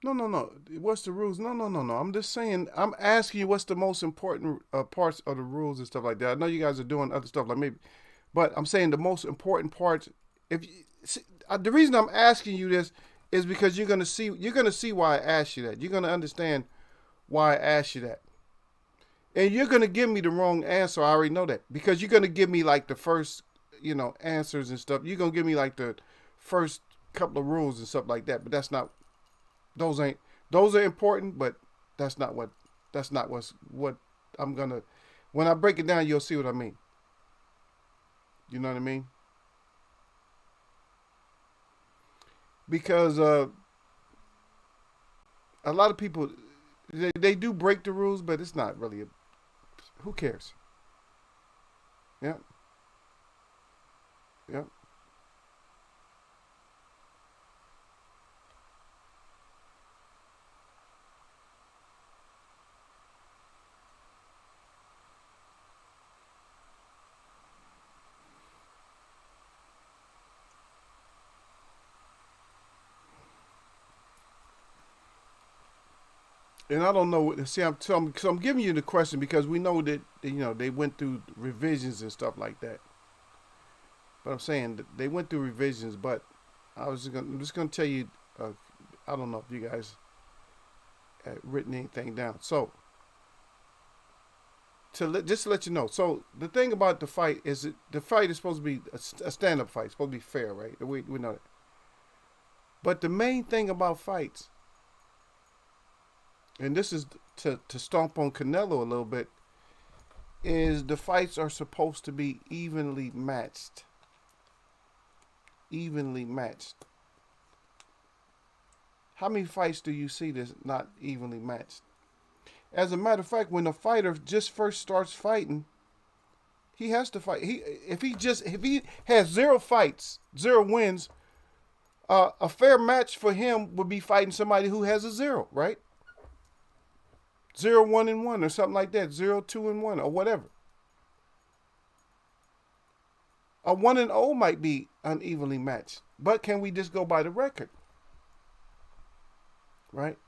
no, no, no. What's the rules? No, no, no, no. I'm just saying. I'm asking you what's the most important parts of the rules and stuff like that. I know you guys are doing other stuff like maybe, but I'm saying the most important parts. If you, see, the reason I'm asking you this is because you're gonna see why I asked you that. You're gonna understand why I asked you that. And you're gonna give me the wrong answer. I already know that because you're gonna give me like the first, answers and stuff. You're gonna give me like the first couple of rules and stuff like that. But that's not. Those ain't. Those are important, but that's not what. That's not what I'm gonna. When I break it down, you'll see what I mean. You know what I mean? Because a lot of people they do break the rules, but it's not really. Who cares? Yeah, yeah. And I don't know. See, I'm giving you the question because we know that they went through revisions and stuff like that. But I'm saying that they went through revisions. But I'm just gonna tell you. I don't know if you guys had written anything down. So just to let you know. So the thing about the fight is the fight is supposed to be a stand up fight. It's supposed to be fair, right? We know that. But the main thing about fights, and this is to stomp on Canelo a little bit, is the fights are supposed to be evenly matched. Evenly matched. How many fights do you see that's not evenly matched? As a matter of fact, when a fighter just first starts fighting, he has to fight. If he has zero fights, zero wins, a fair match for him would be fighting somebody who has a zero, right? 0-1-1 or something like that, 0-2-1 or whatever. A 1-0 might be unevenly matched, but can we just go by the record, right?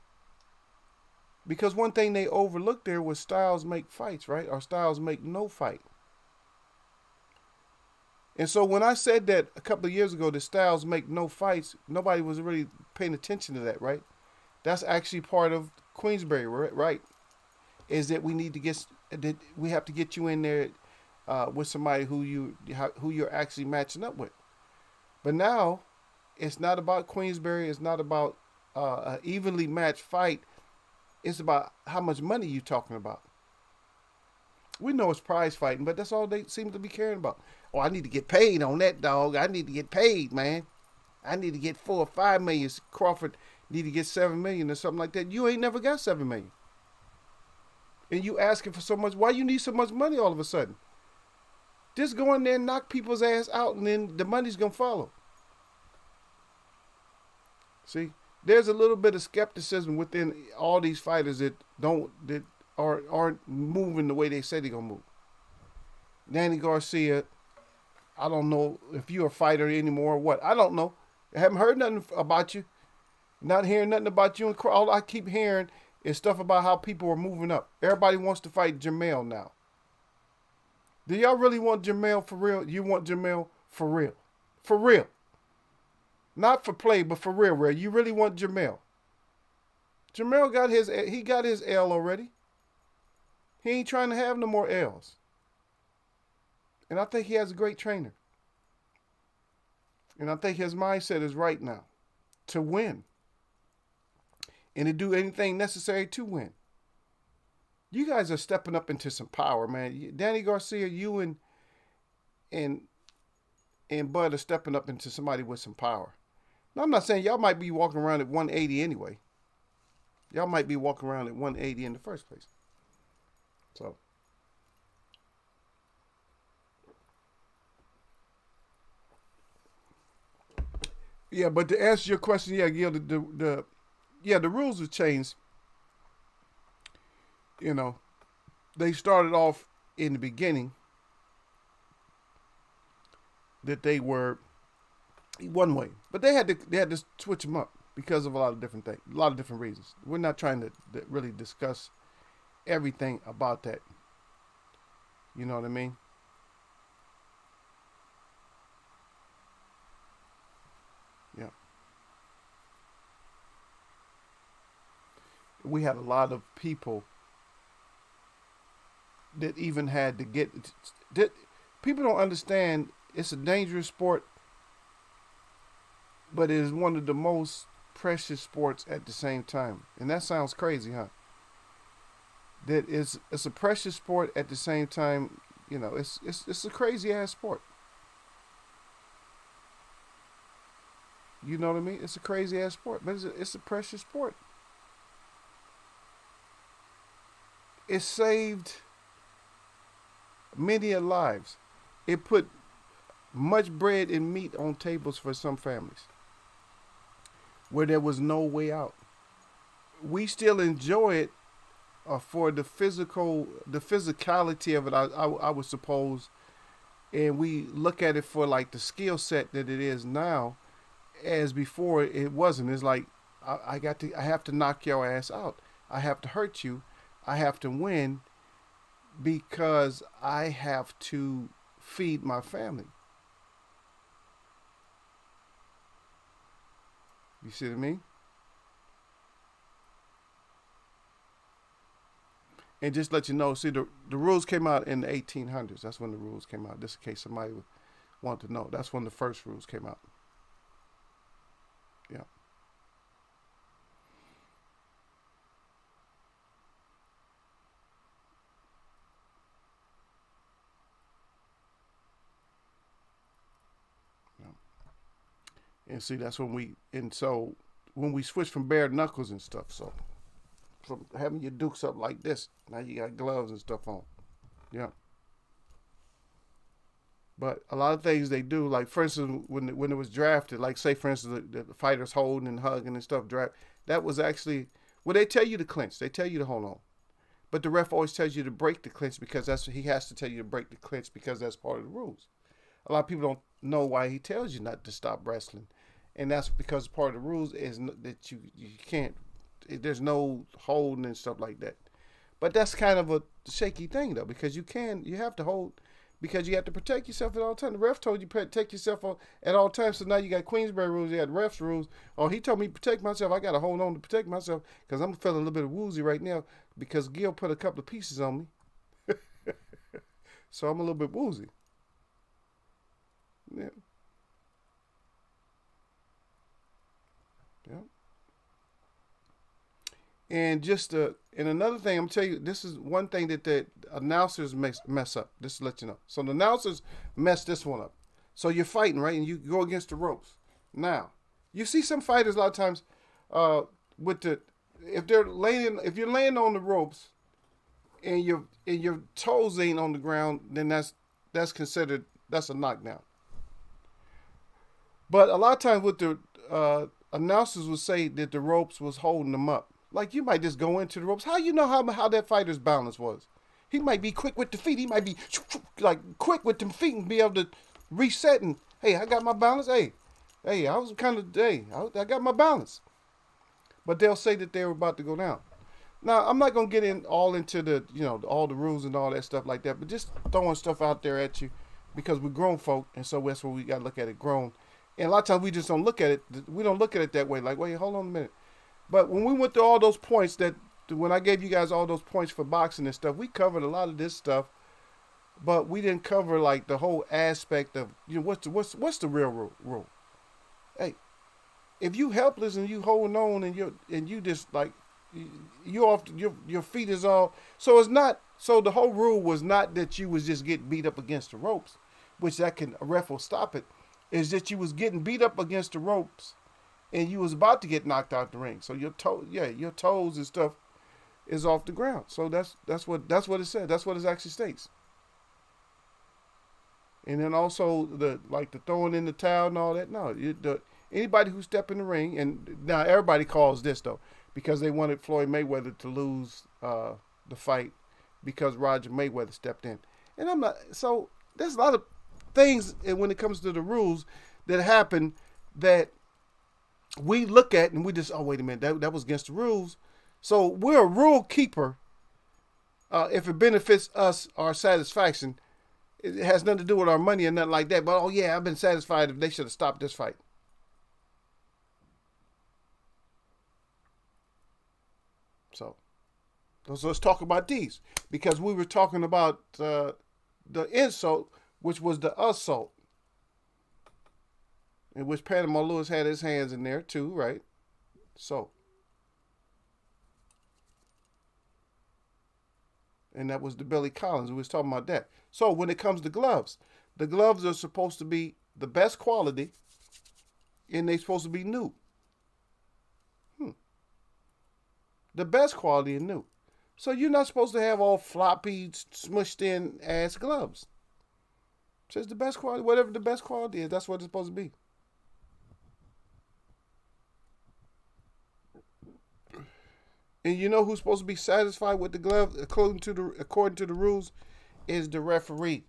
Because one thing they overlooked there was styles make fights, right? Or styles make no fight. And so when I said that a couple of years ago, the styles make no fights, nobody was really paying attention to that, right? That's actually part of Queensberry, right? Is that we have to get you in there with somebody who you're actually matching up with. But now, it's not about Queensberry. It's not about an evenly matched fight. It's about how much money you're talking about. We know it's prize fighting, but that's all they seem to be caring about. Oh, I need to get paid on that dog. I need to get paid, man. I need to get 4 or 5 million. Crawford need to get 7 million or something like that. You ain't never got 7 million, and you asking for so much. Why you need so much money all of a sudden? Just go in there and knock people's ass out, and then the money's gonna follow. See, there's a little bit of skepticism within all these fighters that aren't moving the way they say they're gonna move. Danny Garcia, I don't know if you're a fighter anymore or what. I don't know. I haven't heard nothing about you. Not hearing nothing about you. And all I keep hearing is stuff about how people are moving up. Everybody wants to fight Jermell now. Do y'all really want Jermell for real? You want Jermell for real? For real. Not for play, but for real, real. You really want Jermell? Jermell got his L already. He ain't trying to have no more L's. And I think he has a great trainer. And I think his mindset is right now to win. And to do anything necessary to win. You guys are stepping up into some power, man. Danny Garcia, you and Bud are stepping up into somebody with some power. Now, I'm not saying y'all might be walking around at 180 anyway. Y'all might be walking around at 180 in the first place. So. Yeah, but to answer your question, yeah, Gil, the rules have changed. You know, they started off in the beginning that they were one way, but they had to switch them up because of a lot of different things, a lot of different reasons. We're not trying to really discuss everything about that. You know what I mean? Yeah. We had a lot of people that even had to get that. People don't understand it's a dangerous sport, but it is one of the most precious sports at the same time. And that sounds crazy, huh? That it's a precious sport at the same time. You know, it's a crazy ass sport. You know what I mean? It's a crazy ass sport, but it's a precious sport. It saved many lives. It put much bread and meat on tables for some families where there was no way out. We still enjoy it for the physicality of it, I would suppose, and we look at it for like the skill set that it is now, as before it wasn't. It's like I have to knock your ass out. I have to hurt you. I have to win because I have to feed my family. You see what I mean? And just let you know, see, the rules came out in the 1800s. That's when the rules came out. Just in case somebody would want to know. That's when the first rules came out. Yeah. And see, that's when we switched from bare knuckles and stuff, so from having your dukes up like this, now you got gloves and stuff on. Yeah. But a lot of things they do, like for instance, when it was drafted, like say for instance the fighters holding and hugging and stuff, draft, that was actually, well, they tell you to clinch, they tell you to hold on, but the ref always tells you to break the clinch because he has to tell you to break the clinch because that's part of the rules. A lot of people don't know why he tells you not to stop wrestling, and that's because part of the rules is that you can't. There's no holding and stuff like that. But that's kind of a shaky thing though, because you have to hold because you have to protect yourself at all times. The ref told you protect yourself at all times, so now you got Queensberry rules, you had refs rules. Oh, he told me to protect myself. I got to hold on to protect myself because I'm feeling a little bit woozy right now because Gil put a couple of pieces on me, so I'm a little bit woozy. Yeah. Yeah. And and another thing, I'm telling you, this is one thing that the announcers mess up. Just to let you know. So the announcers mess this one up. So you're fighting, right? And you go against the ropes. Now, you see some fighters a lot of times uh, with the if you're laying on the ropes and your toes ain't on the ground, then that's considered that's a knockdown. But a lot of times, with the announcers would say that the ropes was holding them up. Like you might just go into the ropes. How you know how that fighter's balance was? He might be quick with the feet. He might be like quick with them feet and be able to reset and hey, I got my balance. Hey, I was kind of I got my balance. But they'll say that they were about to go down. Now I'm not gonna get into the all the rules and all that stuff like that, but just throwing stuff out there at you because we're grown folk, and so that's what we got to look at it grown. And a lot of times we just don't look at it. We don't look at it that way. Like, wait, hold on a minute. But when we went through all those points when I gave you guys all those points for boxing and stuff, we covered a lot of this stuff, but we didn't cover like the whole aspect of what's the real rule. Hey, if you helpless and you holding on and you just like you off your feet is all so it's not so the whole rule was not that you was just getting beat up against the ropes, which a ref will stop it. Is that you was getting beat up against the ropes and you was about to get knocked out the ring. So your toes and stuff is off the ground. So that's what it said. That's what it actually states. And then also the throwing in the towel and all that. No, anybody who step in the ring, and now everybody calls this though because they wanted Floyd Mayweather to lose the fight because Roger Mayweather stepped in. And I'm not. So there's a lot of things when it comes to the rules that happen that we look at and we just wait a minute that was against the rules. So we're a rule keeper if it benefits us our satisfaction. It has nothing to do with our money or nothing like that. But I've been satisfied if they should have stopped this fight. So let's talk about these because we were talking about the insult, which was the assault, in which Panama Lewis had his hands in there too, right? So, and that was the Billy Collins. We was talking about that. So when it comes to gloves, the gloves are supposed to be the best quality, and they're supposed to be new. The best quality and new. So you're not supposed to have all floppy, smushed in ass gloves. Just the best quality, whatever the best quality is, that's what it's supposed to be. And you know who's supposed to be satisfied with the glove according to the rules is the referee.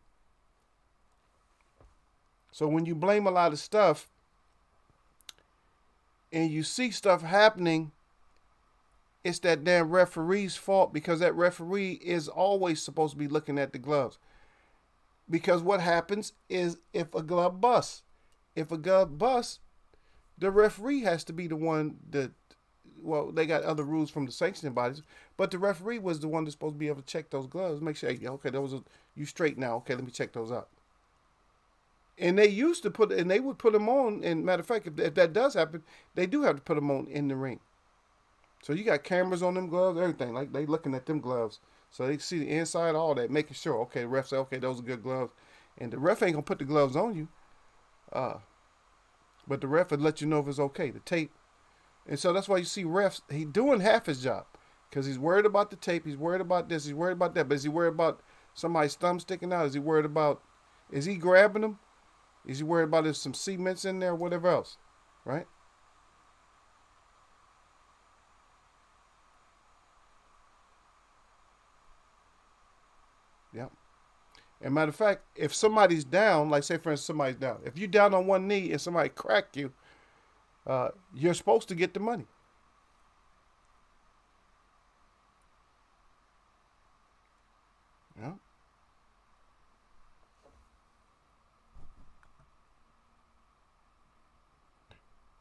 So when you blame a lot of stuff and you see stuff happening, it's that damn referee's fault because that referee is always supposed to be looking at the gloves. Because what happens is if a glove busts, the referee has to be the one that, well, they got other rules from the sanctioning bodies, but the referee was the one that's supposed to be able to check those gloves, make sure, okay, you straight now, okay, let me check those out. And they used to they would put them on, and matter of fact, if that does happen, they do have to put them on in the ring. So you got cameras on them gloves, everything, like they looking at them gloves. So they see the inside, all that, making sure, okay, the ref say, okay, those are good gloves. And the ref ain't going to put the gloves on you. But the ref would let you know if it's okay, the tape. And so that's why you see refs, he doing half his job. Because he's worried about the tape, he's worried about this, he's worried about that. But is he worried about somebody's thumb sticking out? Is he worried about, is he grabbing them? Is he worried about if some cement's in there or whatever else? Right? Yeah. And matter of fact, if somebody's down, like say for instance somebody's down, if you're down on one knee and somebody crack you, you're supposed to get the money. Yeah.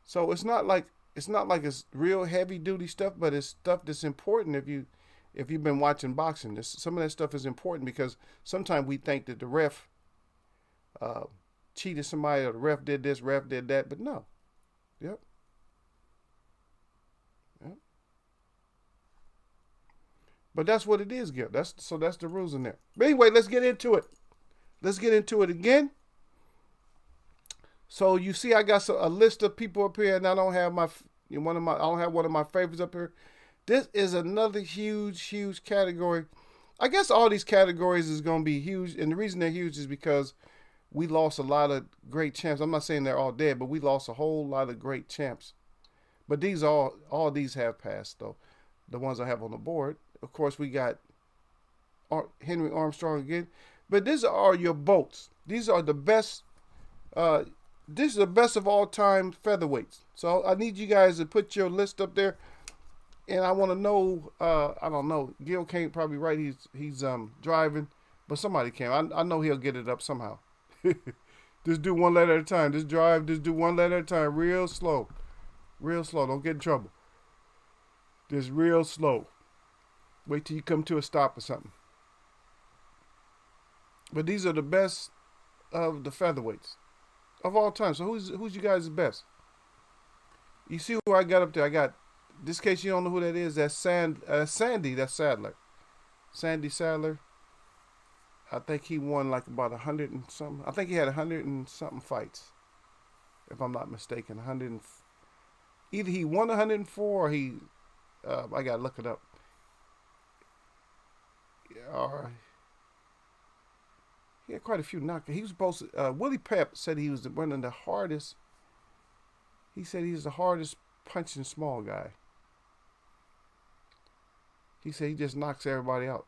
So it's not like it's real heavy duty stuff, but it's stuff that's important if you've been watching boxing. Some of that stuff is important because sometimes we think that the ref cheated somebody or the ref did this, ref did that, but no. Yep. Yep. But that's what it is, Gil. That's the rules in there. But anyway, let's get into it. Let's get into it again. So you see, I got a list of people up here, and I don't have I don't have one of my favorites up here. This is another huge category. I guess all these categories is going to be huge, and the reason they're huge is because we lost a lot of great champs. I'm not saying they're all dead, but we lost a whole lot of great champs. But these all these have passed though. The ones I have on the board. Of course, we got Henry Armstrong again. But these are your bolts. These are the best. This is the best of all time featherweights. So I need you guys to put your list up there. And I want to know. I don't know. Gil can't probably write. He's driving, but somebody can. I know he'll get it up somehow. Just do one letter at a time. Just do one letter at a time. Real slow. Real slow. Don't get in trouble. Just real slow. Wait till you come to a stop or something. But these are the best of the featherweights of all time. So who's you guys' best? You see who I got up there? I got, just in case you don't know who that is, that's Sandy. That's Sadler. Sandy Sadler. I think he won like about 100 and something. I think he had 100 and something fights, if I'm not mistaken. 100. Either he won 104 or he. I gotta look it up. Or he had quite a few knockouts. He was supposed to. Willie Pep said he was one of the hardest. He said he's the hardest punching small guy. He said he just knocks everybody out.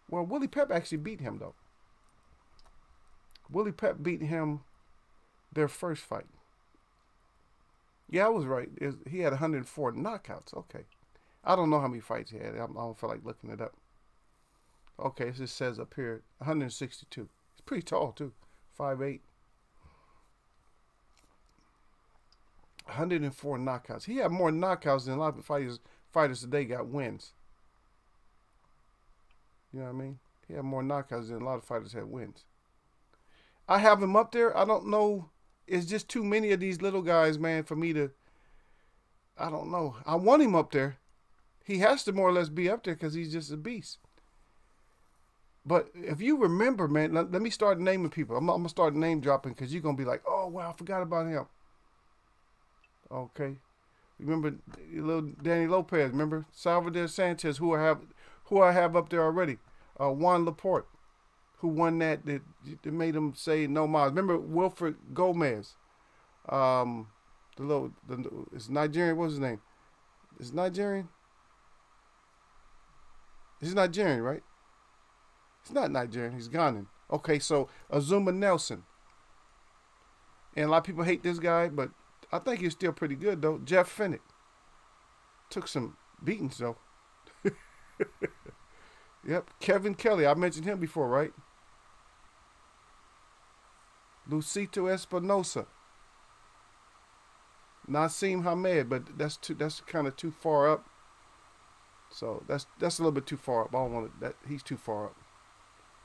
Well, Willie Pep actually beat him, though. Willie Pep beat him their first fight. Yeah, I was right. He had 104 knockouts. Okay. I don't know how many fights he had. I don't feel like looking it up. Okay, it just says up here 162. He's pretty tall, too. 5'8". 104 knockouts. He had more knockouts than a lot of fighters today got wins. You know what I mean? He had more knockouts than a lot of fighters had wins. I have him up there. I don't know. It's just too many of these little guys, man, for me to. I don't know. I want him up there. He has to more or less be up there because he's just a beast. But if you remember, man, let me start naming people. I'm going to start name dropping because you're going to be like, oh, wow, I forgot about him. Okay. Remember little Danny Lopez. Remember Salvador Sanchez, who I have up there already. Juan Laporte, who won that made him say no mas. Remember Wilfred Gomez. It's Nigerian. What's his name? Is Nigerian? He's Nigerian, right? He's not Nigerian. He's Ghanaian. Okay, so Azuma Nelson. And a lot of people hate this guy, but I think he's still pretty good, though. Jeff Fennick. Took some beatings, though. Yep. Kevin Kelly. I mentioned him before, right? Lucito Espinosa. Nassim Hamed, but that's kind of too far up. So that's a little bit too far up. I don't want that. He's too far up.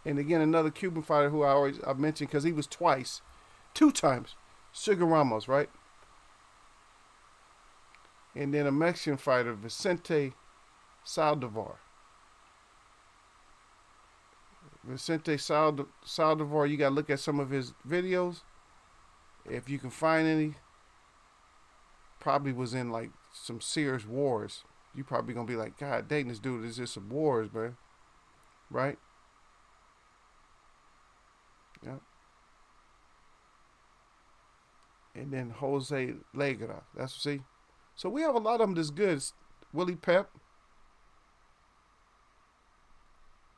And again, another Cuban fighter who I mentioned because he was two times, Sugar Ramos, right? And then a Mexican fighter, Vicente Saldivar. Vicente Saldivar, you got to look at some of his videos. If you can find any, probably was in like some serious wars. You probably going to be like, God dang, this dude is just some wars, man. Right? Yep. And then Jose Legra. See? So we have a lot of them that's good. Willie Pep.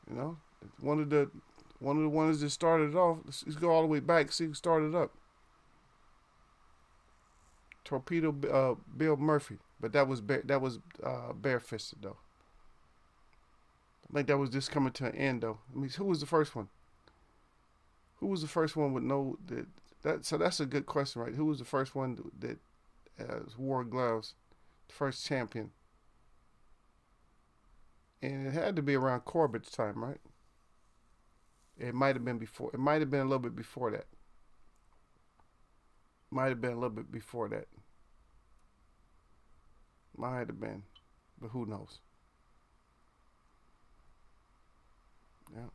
You know, one of the ones that started it off. Let's go all the way back. See who started up. Torpedo Bill Murphy, but that was bare-fisted though. I think that was just coming to an end though. I mean, who was the first one? Who was the first one with no that? So that's a good question, right? Who was the first one that wore gloves? The first champion. And it had to be around Corbett's time, right? It might have been before. It might have been a little bit before that. Might have been a little bit before that. Might have been. But who knows? Yeah.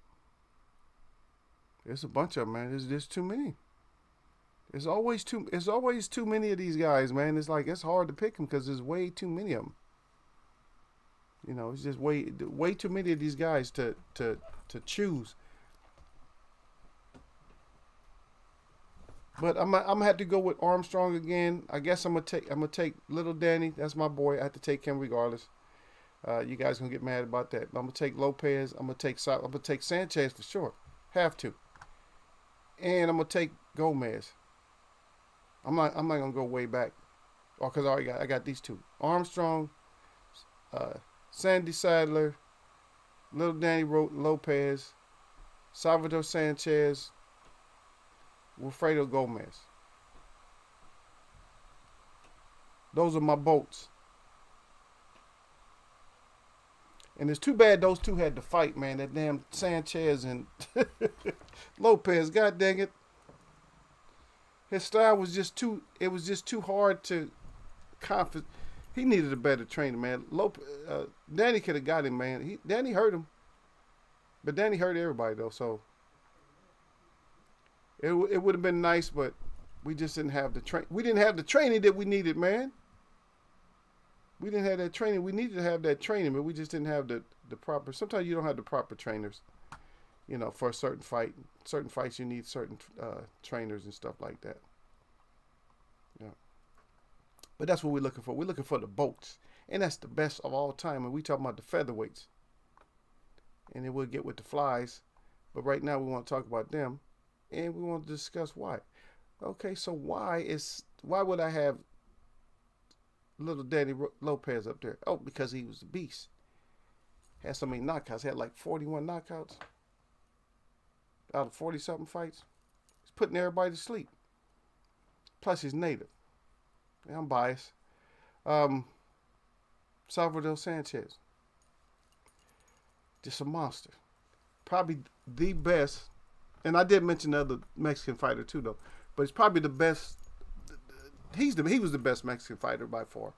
There's a bunch of them, man. There's too many. There's always too. It's always too many of these guys, man. It's like it's hard to pick them because there's way too many of them. You know, it's just way too many of these guys to choose. But I'm gonna have to go with Armstrong again. I guess I'm gonna take Little Danny. That's my boy. I have to take him regardless. You guys gonna get mad about that. I'm gonna take Lopez. I'm gonna take Sanchez for sure. Have to. And I'm gonna take Gomez. I'm not gonna go way back, or because I got these two: Armstrong, Sandy Sadler, Little Danny Lopez, Salvador Sanchez, Wilfredo Gomez. Those are my votes. And it's too bad those two had to fight, man. That damn Sanchez and Lopez. God dang it. His style was just too. It was just too hard to confident. He needed a better trainer, man. Danny could have got him, man. Danny hurt him, but Danny hurt everybody though. So it would have been nice, but we just didn't have the train. We didn't have the training that we needed, man. We didn't have that training. We needed to have that training, but we just didn't have the proper. Sometimes you don't have the proper trainers, you know, for a certain fight. Certain fights you need certain trainers and stuff like that. Yeah. But that's what we're looking for. We're looking for the bolts, and that's the best of all time. And we talking about the featherweights, and then we'll get with the flies. But right now we want to talk about them, and we want to discuss why. Okay, so why would I have Little Danny Lopez up there? Oh, because he was a beast. Had so many knockouts. Had like 41 knockouts out of 40-something fights. He's putting everybody to sleep. Plus, he's native. Yeah, I'm biased. Salvador Sanchez. Just a monster. Probably the best. And I did mention the other Mexican fighter too, though. But he's probably the best. He was the best Mexican fighter by far.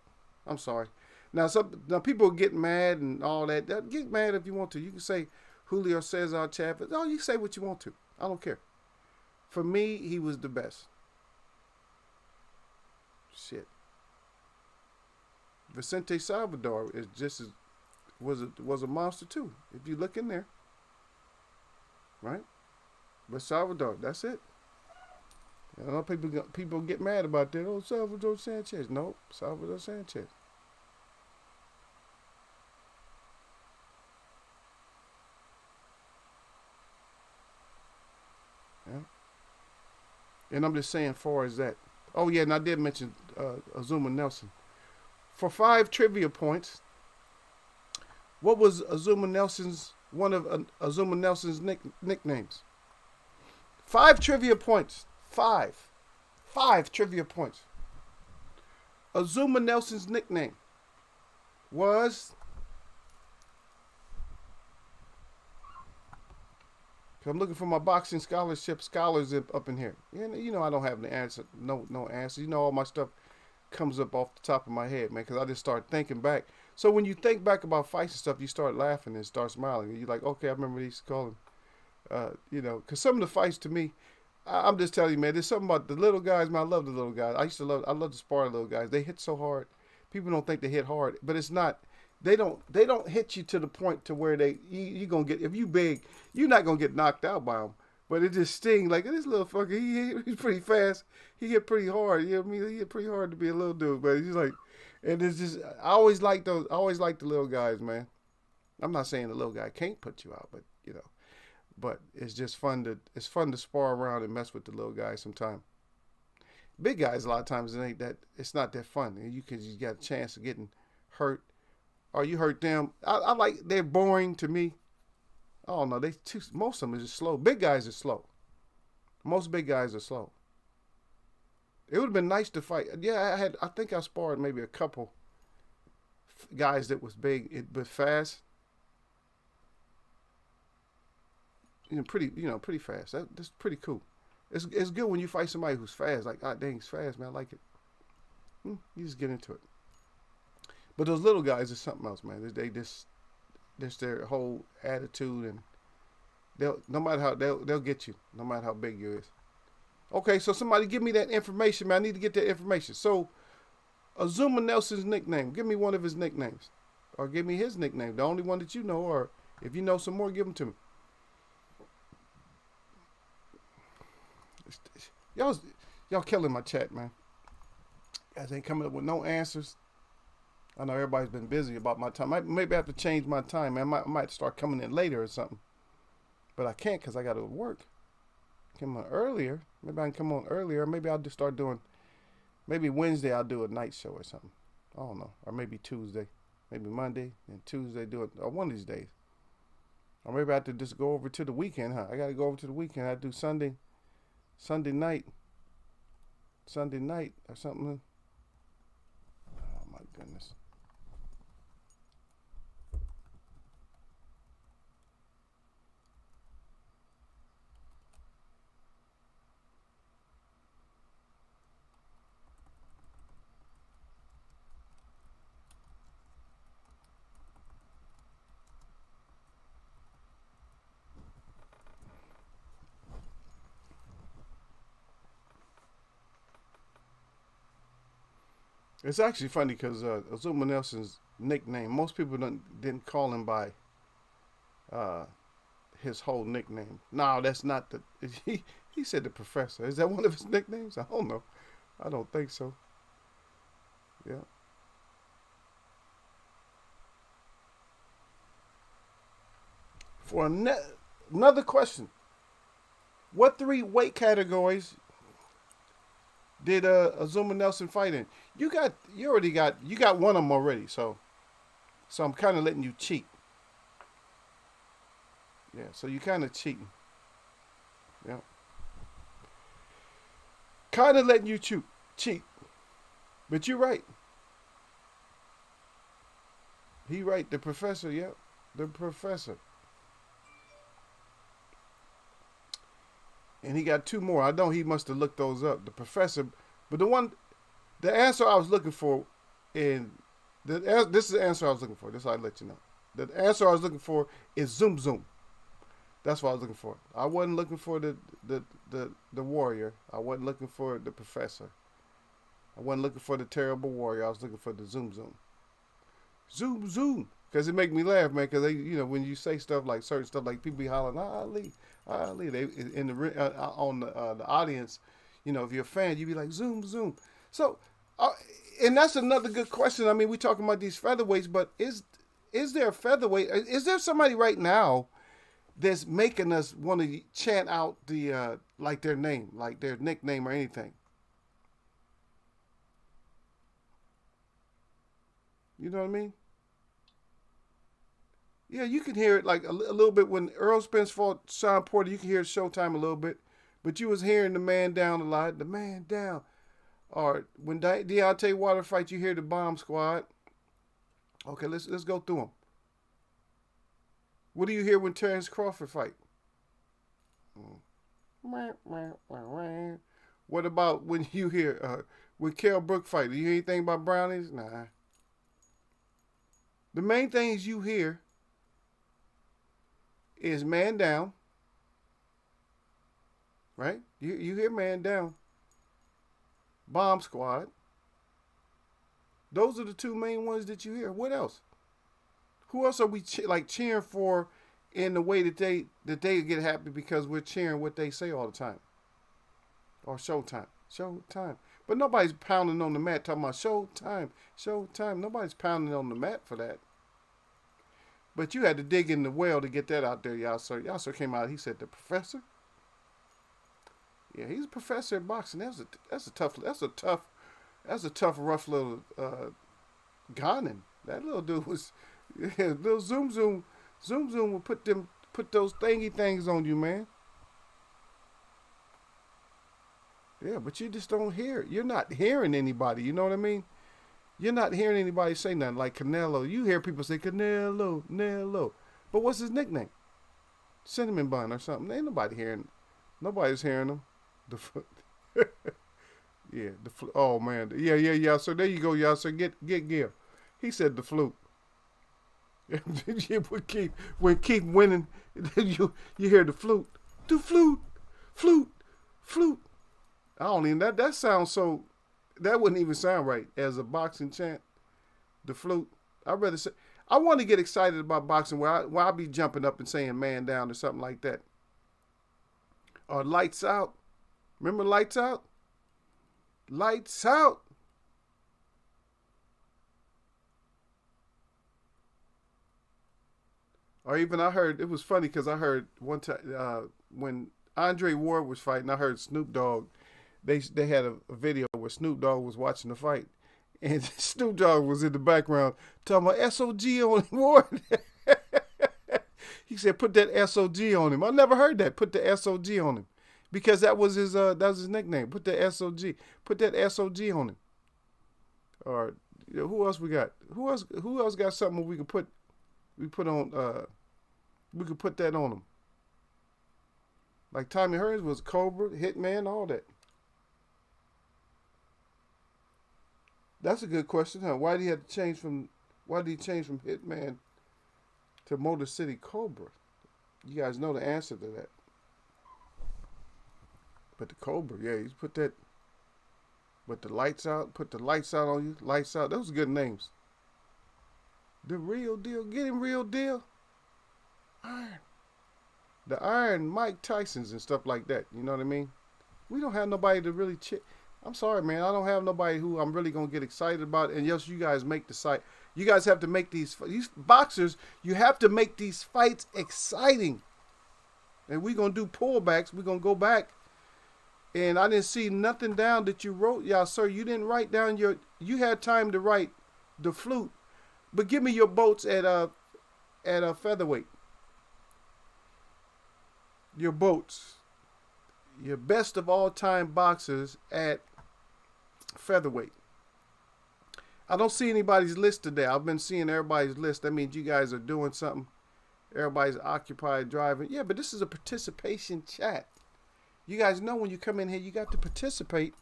I'm sorry. Now people get mad and all that. Get mad if you want to. You can say Julio Cesar Chavez. Oh, you say what you want to. I don't care. For me, he was the best. Shit. Vicente Salvador is just as was a monster too. If you look in there, right? But Salvador, that's it. I know people get mad about that. Oh, Salvador Sanchez. Nope, Salvador Sanchez. Yeah. And I'm just saying, far as that. Oh yeah, and I did mention Azuma Nelson. For 5 trivia points, what was one of Azuma Nelson's nicknames? 5 trivia points. 5 trivia points. Azuma Nelson's nickname was. I'm looking for my boxing scholars up in here. You know I don't have the answer. No answer. You know all my stuff comes up off the top of my head, man, because I just start thinking back. So when you think back about fights and stuff, you start laughing and start smiling. And you're like, okay, I remember they used to call him. You know, because some of the fights to me, I'm just telling you, man, there's something about the little guys, man. I love the little guys. I love to spar the little guys. They hit so hard. People don't think they hit hard, but it's not. They don't hit you to the point to where you gonna get, if you big, you're not gonna get knocked out by them. But it just stings like this little fucker. He's pretty fast. He hit pretty hard. You know what I mean? He hit pretty hard to be a little dude, but he's like, and it's just I always like those. I always like the little guys, man. I'm not saying the little guy can't put you out, but you know. But it's just fun to spar around and mess with the little guys sometimes. Big guys a lot of times it's not that fun. You got a chance of getting hurt, or you hurt them. I like, they're boring to me. Oh no, most of them are just slow. Big guys are slow. Most big guys are slow. It would have been nice to fight. Yeah, I think I sparred maybe a couple guys that was big but fast. Pretty fast. That's pretty cool. It's good when you fight somebody who's fast. Like, ah, dang, he's fast, man. I like it. You just get into it. But those little guys are something else, man. They just their whole attitude, and They'll no matter how they'll get you, no matter how big you is. Okay, so somebody give me that information, man. I need to get that information. So Azuma Nelson's nickname. Give me one of his nicknames, or give me his nickname, the only one that you know, or if you know some more, give them to me. Y'all killing my chat, man. Guys ain't coming up with no answers. I know everybody's been busy about my time. Maybe I have to change my time, man. I might start coming in later or something. But I can't because I got to work. Come on earlier. Maybe I can come on earlier. Maybe I'll just start doing, maybe Wednesday I'll do a night show or something. I don't know. Or maybe Tuesday. Maybe Monday and Tuesday do it. Or one of these days. Or maybe I have to just go over to the weekend, huh? I got to go over to the weekend. I do Sunday night or something. Oh my goodness. It's actually funny because Azuma Nelson's nickname, most people didn't call him by uh, his whole nickname. No, that's not the. He said the professor. Is that one of his nicknames? I don't know. I don't think so. Yeah. For another question, what 3 weight categories did Azuma Nelson fight in? You got one of them already, so I'm kind of letting you cheat. Yeah, so you kind of cheating. Yeah, kind of letting you cheat. But you're right. He right. The professor. Yeah, the professor. And he got 2 more. I know he must have looked those up. The professor, but the answer I was looking for, this is the answer I was looking for. This I'll let you know. The answer I was looking for is Zoom Zoom. That's what I was looking for. I wasn't looking for the warrior. I wasn't looking for the professor. I wasn't looking for the terrible warrior. I was looking for the Zoom Zoom. Zoom Zoom. Because it make me laugh, man. Because when you say stuff like certain stuff, like people be hollering, Ali, they in the on the audience, if you're a fan, you be like Zoom Zoom. So, and that's another good question. I mean, we talking about these featherweights, but is there a featherweight? Is there somebody right now that's making us want to chant out the like their name, like their nickname or anything? You know what I mean? Yeah, you can hear it like a little bit when Earl Spence fought Sean Porter. You can hear Showtime a little bit, but you was hearing the man down a lot. The man down. Or when Deontay Wilder fight, you hear the Bomb Squad. Okay, let's go through them. What do you hear when Terrence Crawford fight? What about when you hear when Kell Brook fight? Do you hear anything about brownies? Nah. The main things you hear is man down, right? You hear man down. Bomb Squad. Those are the 2 main ones that you hear. What else? Who else are we cheering for in the way that they get happy because we're cheering what they say all the time? Or Showtime. But nobody's pounding on the mat talking about Showtime. Nobody's pounding on the mat for that. But you had to dig in the well to get that out there, Yasser. Yasser came out. He said, "The professor." Yeah, he's a professor in boxing. That's a tough, rough little Ghanan. That little dude was, little Zoom will put those thingy things on you, man. Yeah, but you just don't hear it. You're not hearing anybody. You know what I mean? You're not hearing anybody say nothing like Canelo. You hear people say Canelo. But what's his nickname? Cinnamon Bun or something. Ain't nobody hearing. Nobody's hearing him. Yeah, oh man. Yeah. So there you go, y'all. So get Gil. He said the fluke. when Keith winning, you hear the flute, the flute, flute, flute. I don't even that sounds so. That wouldn't even sound right as a boxing chant. The flute. I'd rather say. I want to get excited about boxing where I be jumping up and saying "man down" or something like that. Or lights out. Remember lights out? Lights out. Or even I heard it was funny because I heard one time when Andre Ward was fighting, I heard Snoop Dogg. They had a video where Snoop Dogg was watching the fight, and Snoop Dogg was in the background talking about SOG on him. Ward. He said, "Put that SOG on him." I never heard that. Put the SOG on him, because that was his nickname. Put the SOG. Put that SOG on him. Or who else we got? Who else got something we could put? We put on. We could put that on him. Like Tommy Hearns was Cobra, Hitman, all that. That's a good question, huh? Why did he have to change from? Why did he change from Hitman to Motor City Cobra? You guys know the answer to that. But the Cobra, yeah, he's put that. But the lights out, put the lights out on you. Lights out. Those are good names. The real deal. Get him, real deal. Iron. The Iron Mike Tysons and stuff like that. You know what I mean? We don't have nobody to really I'm sorry, man. I don't have nobody who I'm really going to get excited about. And yes, you guys make the site. You guys have to make these boxers, you have to make these fights exciting. And we're going to do pullbacks. We're going to go back. And I didn't see nothing down that you wrote. Yeah, sir, you didn't write down you had time to write the flute. But give me your boats at a featherweight. Your boats. Your best of all time boxers at featherweight. I don't see anybody's list today. I've been seeing everybody's list. That means you guys are doing something. Everybody's occupied driving. Yeah, but this is a participation chat. You guys know when you come in here, you got to participate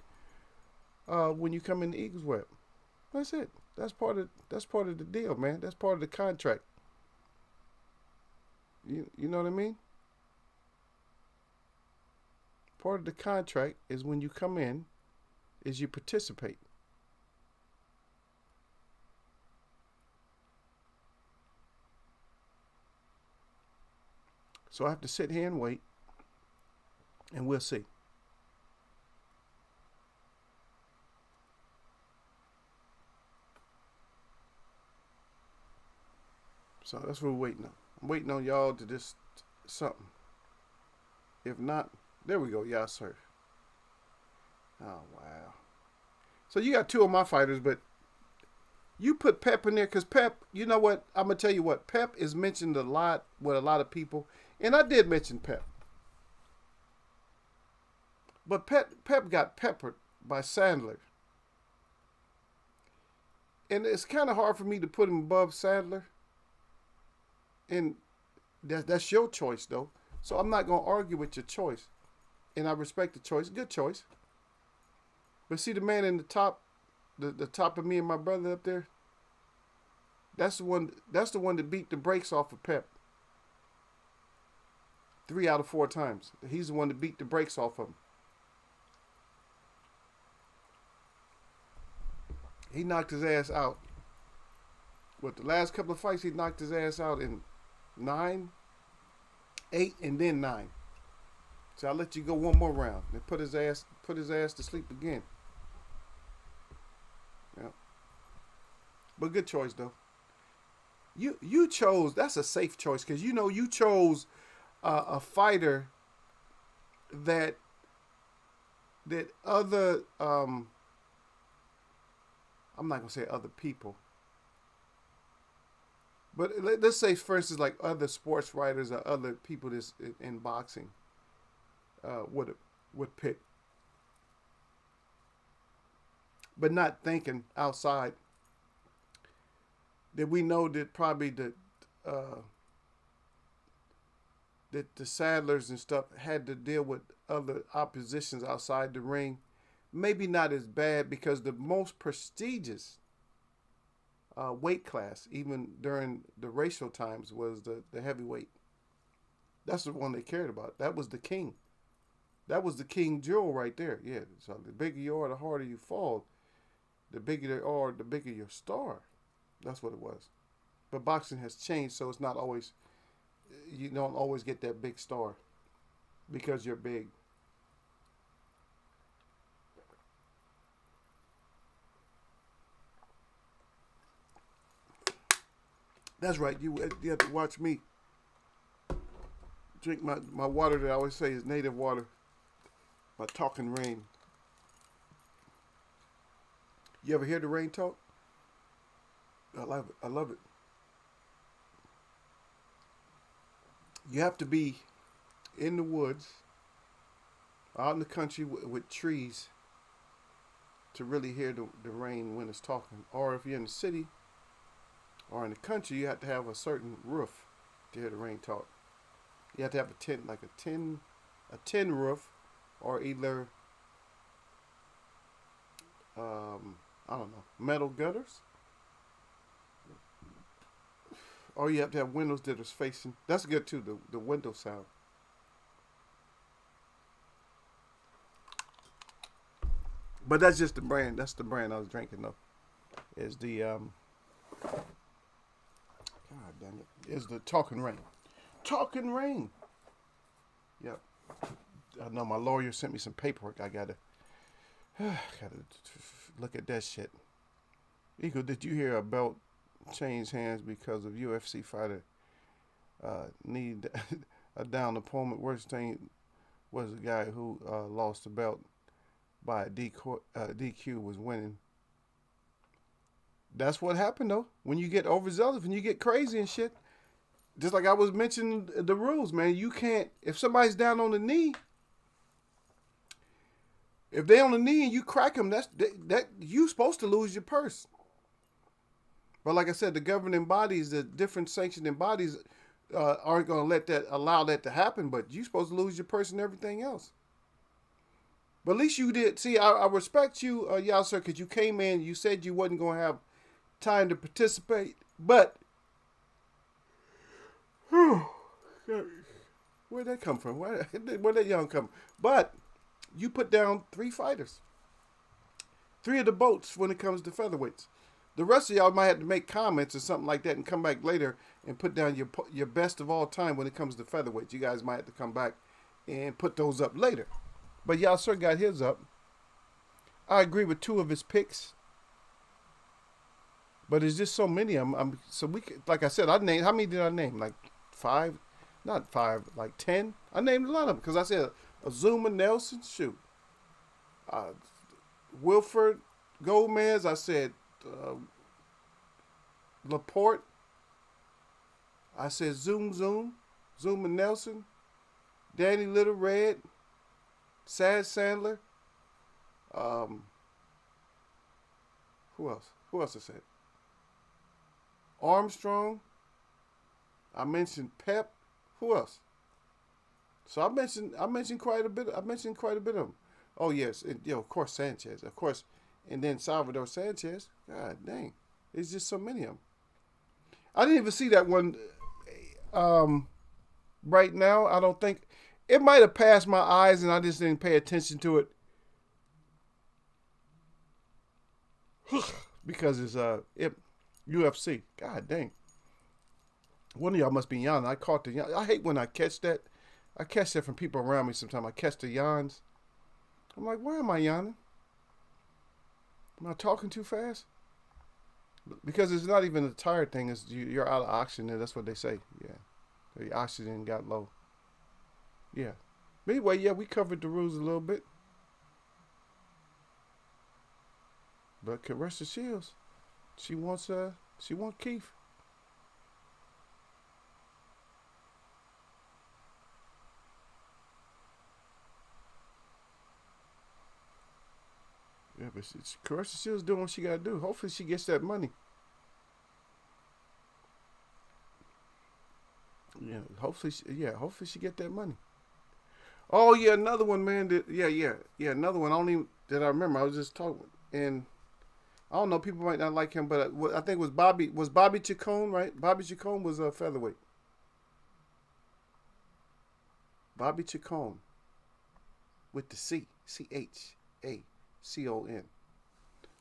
when you come in the Eagles Web. That's it. That's part of the deal, man. That's part of the contract. You know what I mean? Part of the contract is when you come in, is you participate. So I have to sit here and wait, and we'll see. So that's what we're waiting on. I'm waiting on y'all to just something. If not, there we go. Y'all surf. Oh, wow. So you got two of my fighters, but you put Pep in there because Pep, you know what? I'm going to tell you what. Pep is mentioned a lot with a lot of people. And I did mention Pep. But Pep got peppered by Sandler. And it's kind of hard for me to put him above Sandler. And that's your choice, though. So I'm not going to argue with your choice. And I respect the choice. Good choice. But see the man in the top, the top of me and my brother up there? That's the one that beat the brakes off of Pep. 3 out of 4 times. He's the one that beat the brakes off of him. He knocked his ass out. With the last couple of fights, he knocked his ass out in 9, 8, and then 9. So I'll let you go one more round and put his ass to sleep again. Yeah. But good choice though. You chose, that's a safe choice because you know you chose a fighter that other I'm not gonna say other people, but let's say for instance like other sports writers or other people that's in boxing would pick, but not thinking outside. That we know that probably that the Sadlers and stuff had to deal with other oppositions outside the ring. Maybe not as bad because the most prestigious weight class, even during the racial times, was the heavyweight. That's the one they cared about. That was the king. That was the king jewel right there. Yeah. So the bigger you are, the harder you fall. The bigger they are, the bigger your star. That's what it was. But boxing has changed, so it's not always. You don't always get that big star because you're big. That's right. You have to watch me drink my water that I always say is native water. My talking rain. You ever hear the rain talk? I love it. I love it. You have to be in the woods, out in the country with trees to really hear the rain when it's talking. Or if you're in the city or in the country, you have to have a certain roof to hear the rain talk. You have to have a tent, like a tin roof, or either I don't know, metal gutters, or you have to have windows that are facing. That's good too. The window sound. But that's just the brand. That's the brand I was drinking though. Is the God dang it. Is the Talking Rain. Talking Rain. Yep. I know my lawyer sent me some paperwork. I gotta look at that shit. Eagle, did you hear a belt change hands because of UFC fighter need a down opponent? Worst thing was a guy who lost the belt by a DQ was winning. That's what happened though. When you get overzealous, when you get crazy and shit. Just like I was mentioning the rules, man. You can't, if somebody's down on the knee, if they on the knee and you crack them, that you supposed to lose your purse. But like I said, the governing bodies, the different sanctioning bodies, aren't going to allow that to happen. But you supposed to lose your purse and everything else. But at least you did. See, I respect you, y'all, sir, because you came in. You said you wasn't going to have time to participate, but where'd that come from? Where'd that young come? But you put down 3 fighters, 3 of the boats when it comes to featherweights. The rest of y'all might have to make comments or something like that and come back later and put down your best of all time when it comes to featherweights. You guys might have to come back and put those up later. But y'all sir got his up. I agree with 2 of his picks. But there's just so many of them. So we could, like I said, I named, how many did I name? Like 5? Not 5, like 10. I named a lot of them because I said Azuma Nelson, shoot. Wilfred Gomez, I said Laporte. I said Zuma Nelson, Danny Little Red, Sad Sandler. Who else? Who else I said? Armstrong. I mentioned Pep. Who else? So I mentioned quite a bit. I mentioned quite a bit of them. Oh yes, and, of course Sanchez, of course, and then Salvador Sanchez. God dang, there's just so many of them. I didn't even see that one. Right now, I don't think it might have passed my eyes, and I just didn't pay attention to it because it's UFC. God dang. One of y'all must be yawning. I caught the yawn. I hate when I catch that. I catch that from people around me sometimes. I catch the yawns. I'm like, why am I yawning? Am I talking too fast? Because it's not even a tired thing. It's you're out of oxygen. That's what they say. Yeah. The oxygen got low. Yeah. But anyway, yeah, we covered the rules a little bit. But Caressa Shields, she wants Keith. Yeah, but Caressa Shields doing what she gotta do. Hopefully she gets that money. Yeah, hopefully she get that money. Oh yeah, another one, man. Another one. I don't even that I remember. I was just talking, and I don't know. People might not like him, but I think it was Bobby Chacon, right? Bobby Chacon was a featherweight. Bobby Chacon with the Chacon. I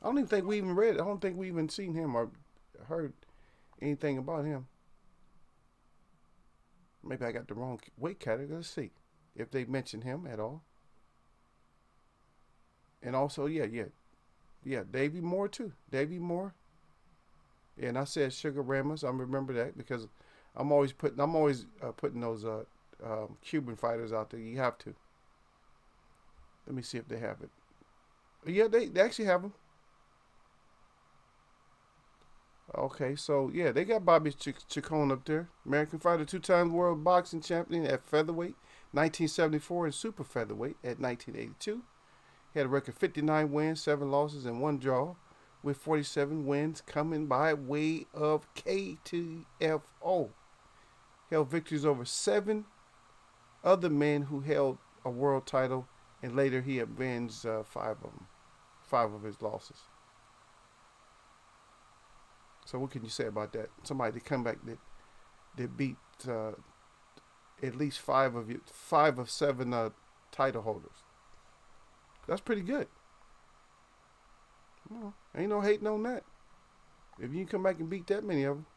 don't even think we even read it. I don't think we even seen him or heard anything about him. Maybe I got the wrong weight category. Let's see if they mention him at all. And also, yeah, Davey Moore too. Davey Moore. Yeah, and I said Sugar Ramos. I remember that because I'm always putting those Cuban fighters out there. You have to. Let me see if they have it. Yeah, they actually have them. Okay, so yeah, they got Bobby Chacon up there. American fighter, 2-time world boxing champion at featherweight, 1974, and super featherweight at 1982. He had a record 59 wins, 7 losses, and 1 draw, with 47 wins coming by way of KTFO. Held victories over 7 other men who held a world title, and later he avenged 5 of his losses. So what can you say about that? Somebody to come back that beat at least 5 of 7 title holders. That's pretty good. Well, ain't no hating on that. If you can come back and beat that many of them,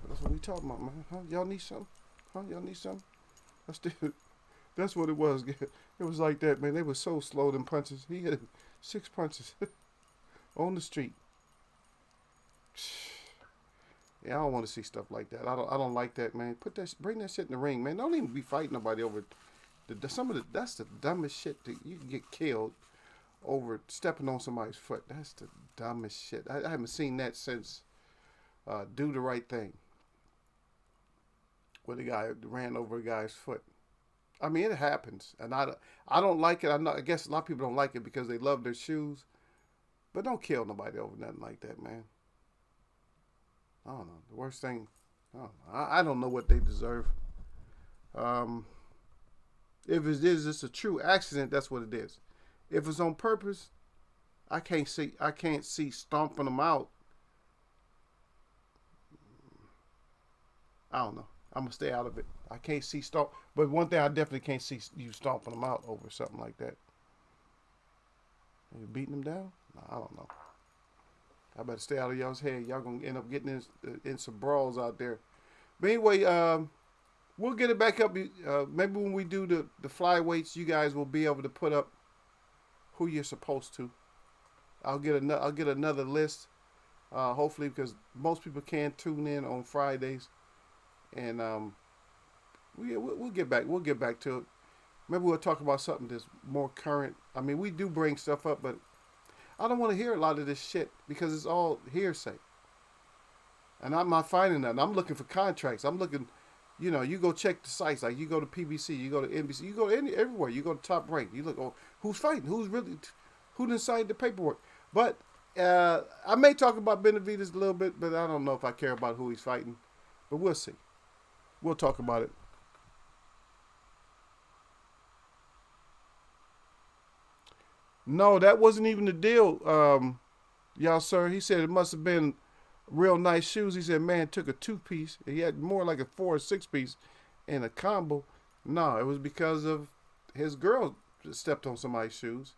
that's what we talking about, man. Huh? Y'all need something? Huh? Y'all need something? That's what it was. It was like that, man. They were so slow, them punches. He had 6 punches on the street. Yeah, I don't want to see stuff like that. I don't like that, man. Bring that shit in the ring, man. Don't even be fighting nobody over that's the dumbest shit that you can get killed over stepping on somebody's foot. That's the dumbest shit. I haven't seen that since Do the Right Thing, where the guy ran over a guy's foot. I mean, it happens, and I don't like it. I guess a lot of people don't like it because they love their shoes, but don't kill nobody over nothing like that, man. I don't know. The worst thing, I don't know what they deserve. If it is just a true accident, that's what it is. If it's on purpose, I can't see stomping them out. I don't know. I'm gonna stay out of it. I can't see stomp, but one thing I definitely can't see you stomping them out over something like that. You beating them down? No, I don't know. I better stay out of y'all's head. Y'all gonna end up getting in some brawls out there. But anyway, we'll get it back up. Maybe when we do the flyweights, you guys will be able to put up who you're supposed to. I'll get another list. Hopefully, because most people can tune in on Fridays, and we'll get back. We'll get back to it. Maybe we'll talk about something that's more current. I mean, we do bring stuff up, but I don't want to hear a lot of this shit because it's all hearsay. And I'm not finding that. I'm looking for contracts. I'm looking, you go check the sites. Like you go to PBC, you go to NBC, you go to everywhere. You go to Top Rank. You look, who's fighting? Who done signed the paperwork? But I may talk about Benavidez a little bit, but I don't know if I care about who he's fighting. But we'll see. We'll talk about it. No, that wasn't even the deal, y'all, sir. He said it must have been real nice shoes. He said, man, took a 2-piece. He had more like a 4 or 6-piece in a combo. No, it was because of his girl stepped on somebody's shoes,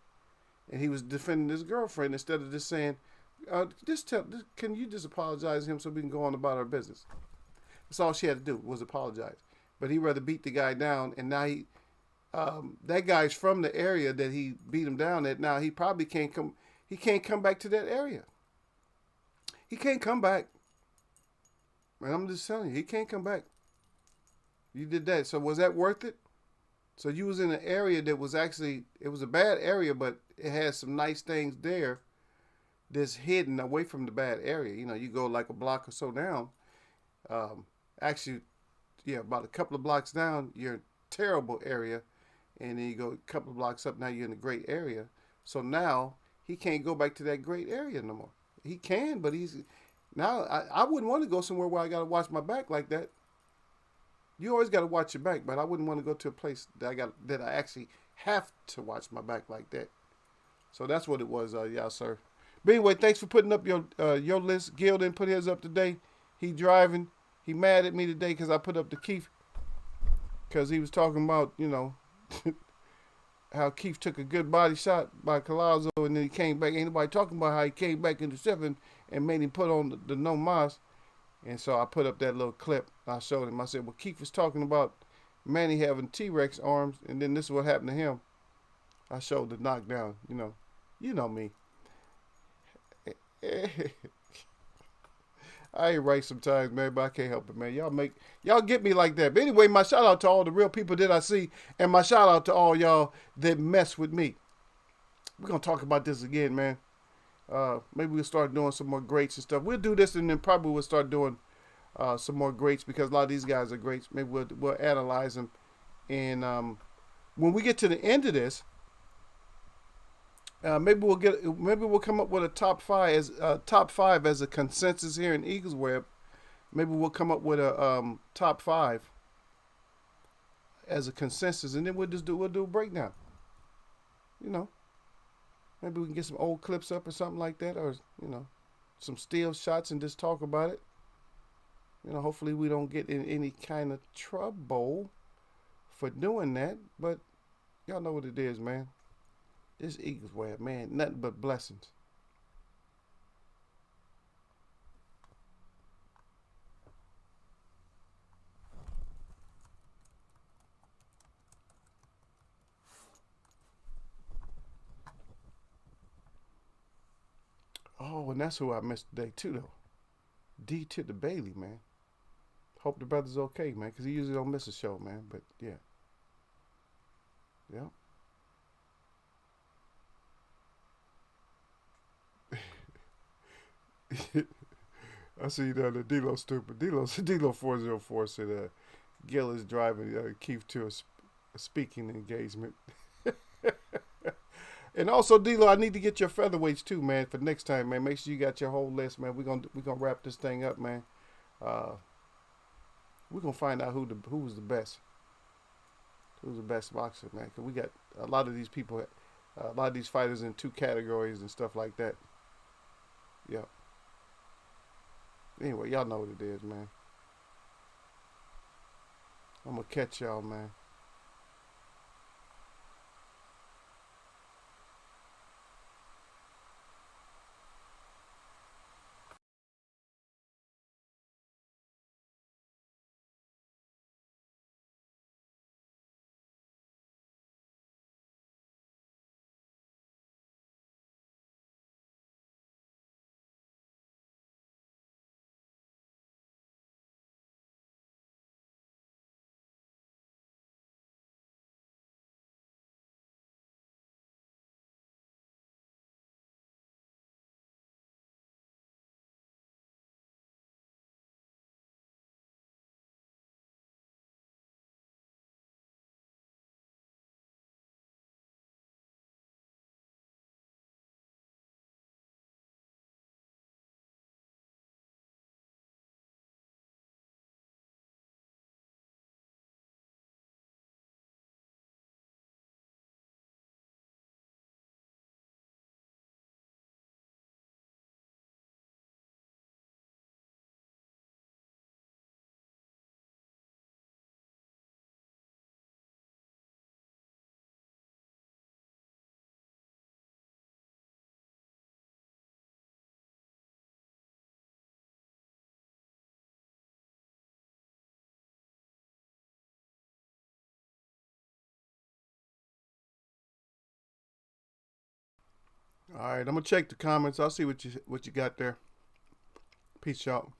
and he was defending his girlfriend instead of just saying, can you just apologize to him so we can go on about our business? That's all she had to do was apologize. But he'd rather beat the guy down, and now that guy's from the area that he beat him down at. Now he probably can't come. He can't come back to that area. He can't come back. Man, I'm just telling you, he can't come back. You did that. So was that worth it? So you was in an area that was actually, it was a bad area, but it had some nice things there that's hidden away from the bad area. You go like a block or so down. About a couple of blocks down, you're in a terrible area. And then you go a couple of blocks up, now you're in a great area. So now he can't go back to that great area no more. He can, but I wouldn't want to go somewhere where I got to watch my back like that. You always got to watch your back, but I wouldn't want to go to a place that I actually have to watch my back like that. So that's what it was, y'all, sir. But anyway, thanks for putting up your list. Gil didn't put his up today. He driving. He mad at me today because I put up the Keith, because he was talking about, how Keith took a good body shot by Collazo and then he came back. Ain't nobody talking about how he came back in the seventh and made him put on the no mas. And so I put up that little clip. I showed him. I said, well, Keith was talking about Manny having T-Rex arms, and then this is what happened to him. I showed the knockdown. You know me. I ain't right sometimes, man, but I can't help it, man. Y'all get me like that. But anyway, my shout out to all the real people that I see, and my shout out to all y'all that mess with me. We're gonna talk about this again, man. Maybe we'll start doing some more greats and stuff. We'll do this, and then probably we'll start doing some more greats, because a lot of these guys are greats. Maybe we'll analyze them, and when we get to the end of this, maybe we'll come up with a top five as a consensus here in Eagles Web. Maybe we'll come up with a top five as a consensus, and then we'll do a breakdown. Maybe we can get some old clips up or something like that, or some still shots and just talk about it. Hopefully we don't get in any kind of trouble for doing that. But y'all know what it is, man. This Eagles Web, man, nothing but blessings. Oh, and that's who I missed today too, though. D to the Bailey, man. Hope the brother's okay, man, because he usually don't miss a show, man. But yeah, I see you down there. D-Lo stupid. D-Lo 404 said Gil is driving Keith to a speaking engagement. And also, D-Lo, I need to get your featherweights too, man, for next time, man. Make sure you got your whole list, man. We're gonna wrap this thing up, man. We're gonna find out who was the best. Who's the best boxer, man? Because we got a lot of these people, a lot of these fighters in two categories and stuff like that. Yeah. Anyway, y'all know what it is, man. I'm gonna catch y'all, man. All right, I'm gonna check the comments. I'll see what you got there. Peace out.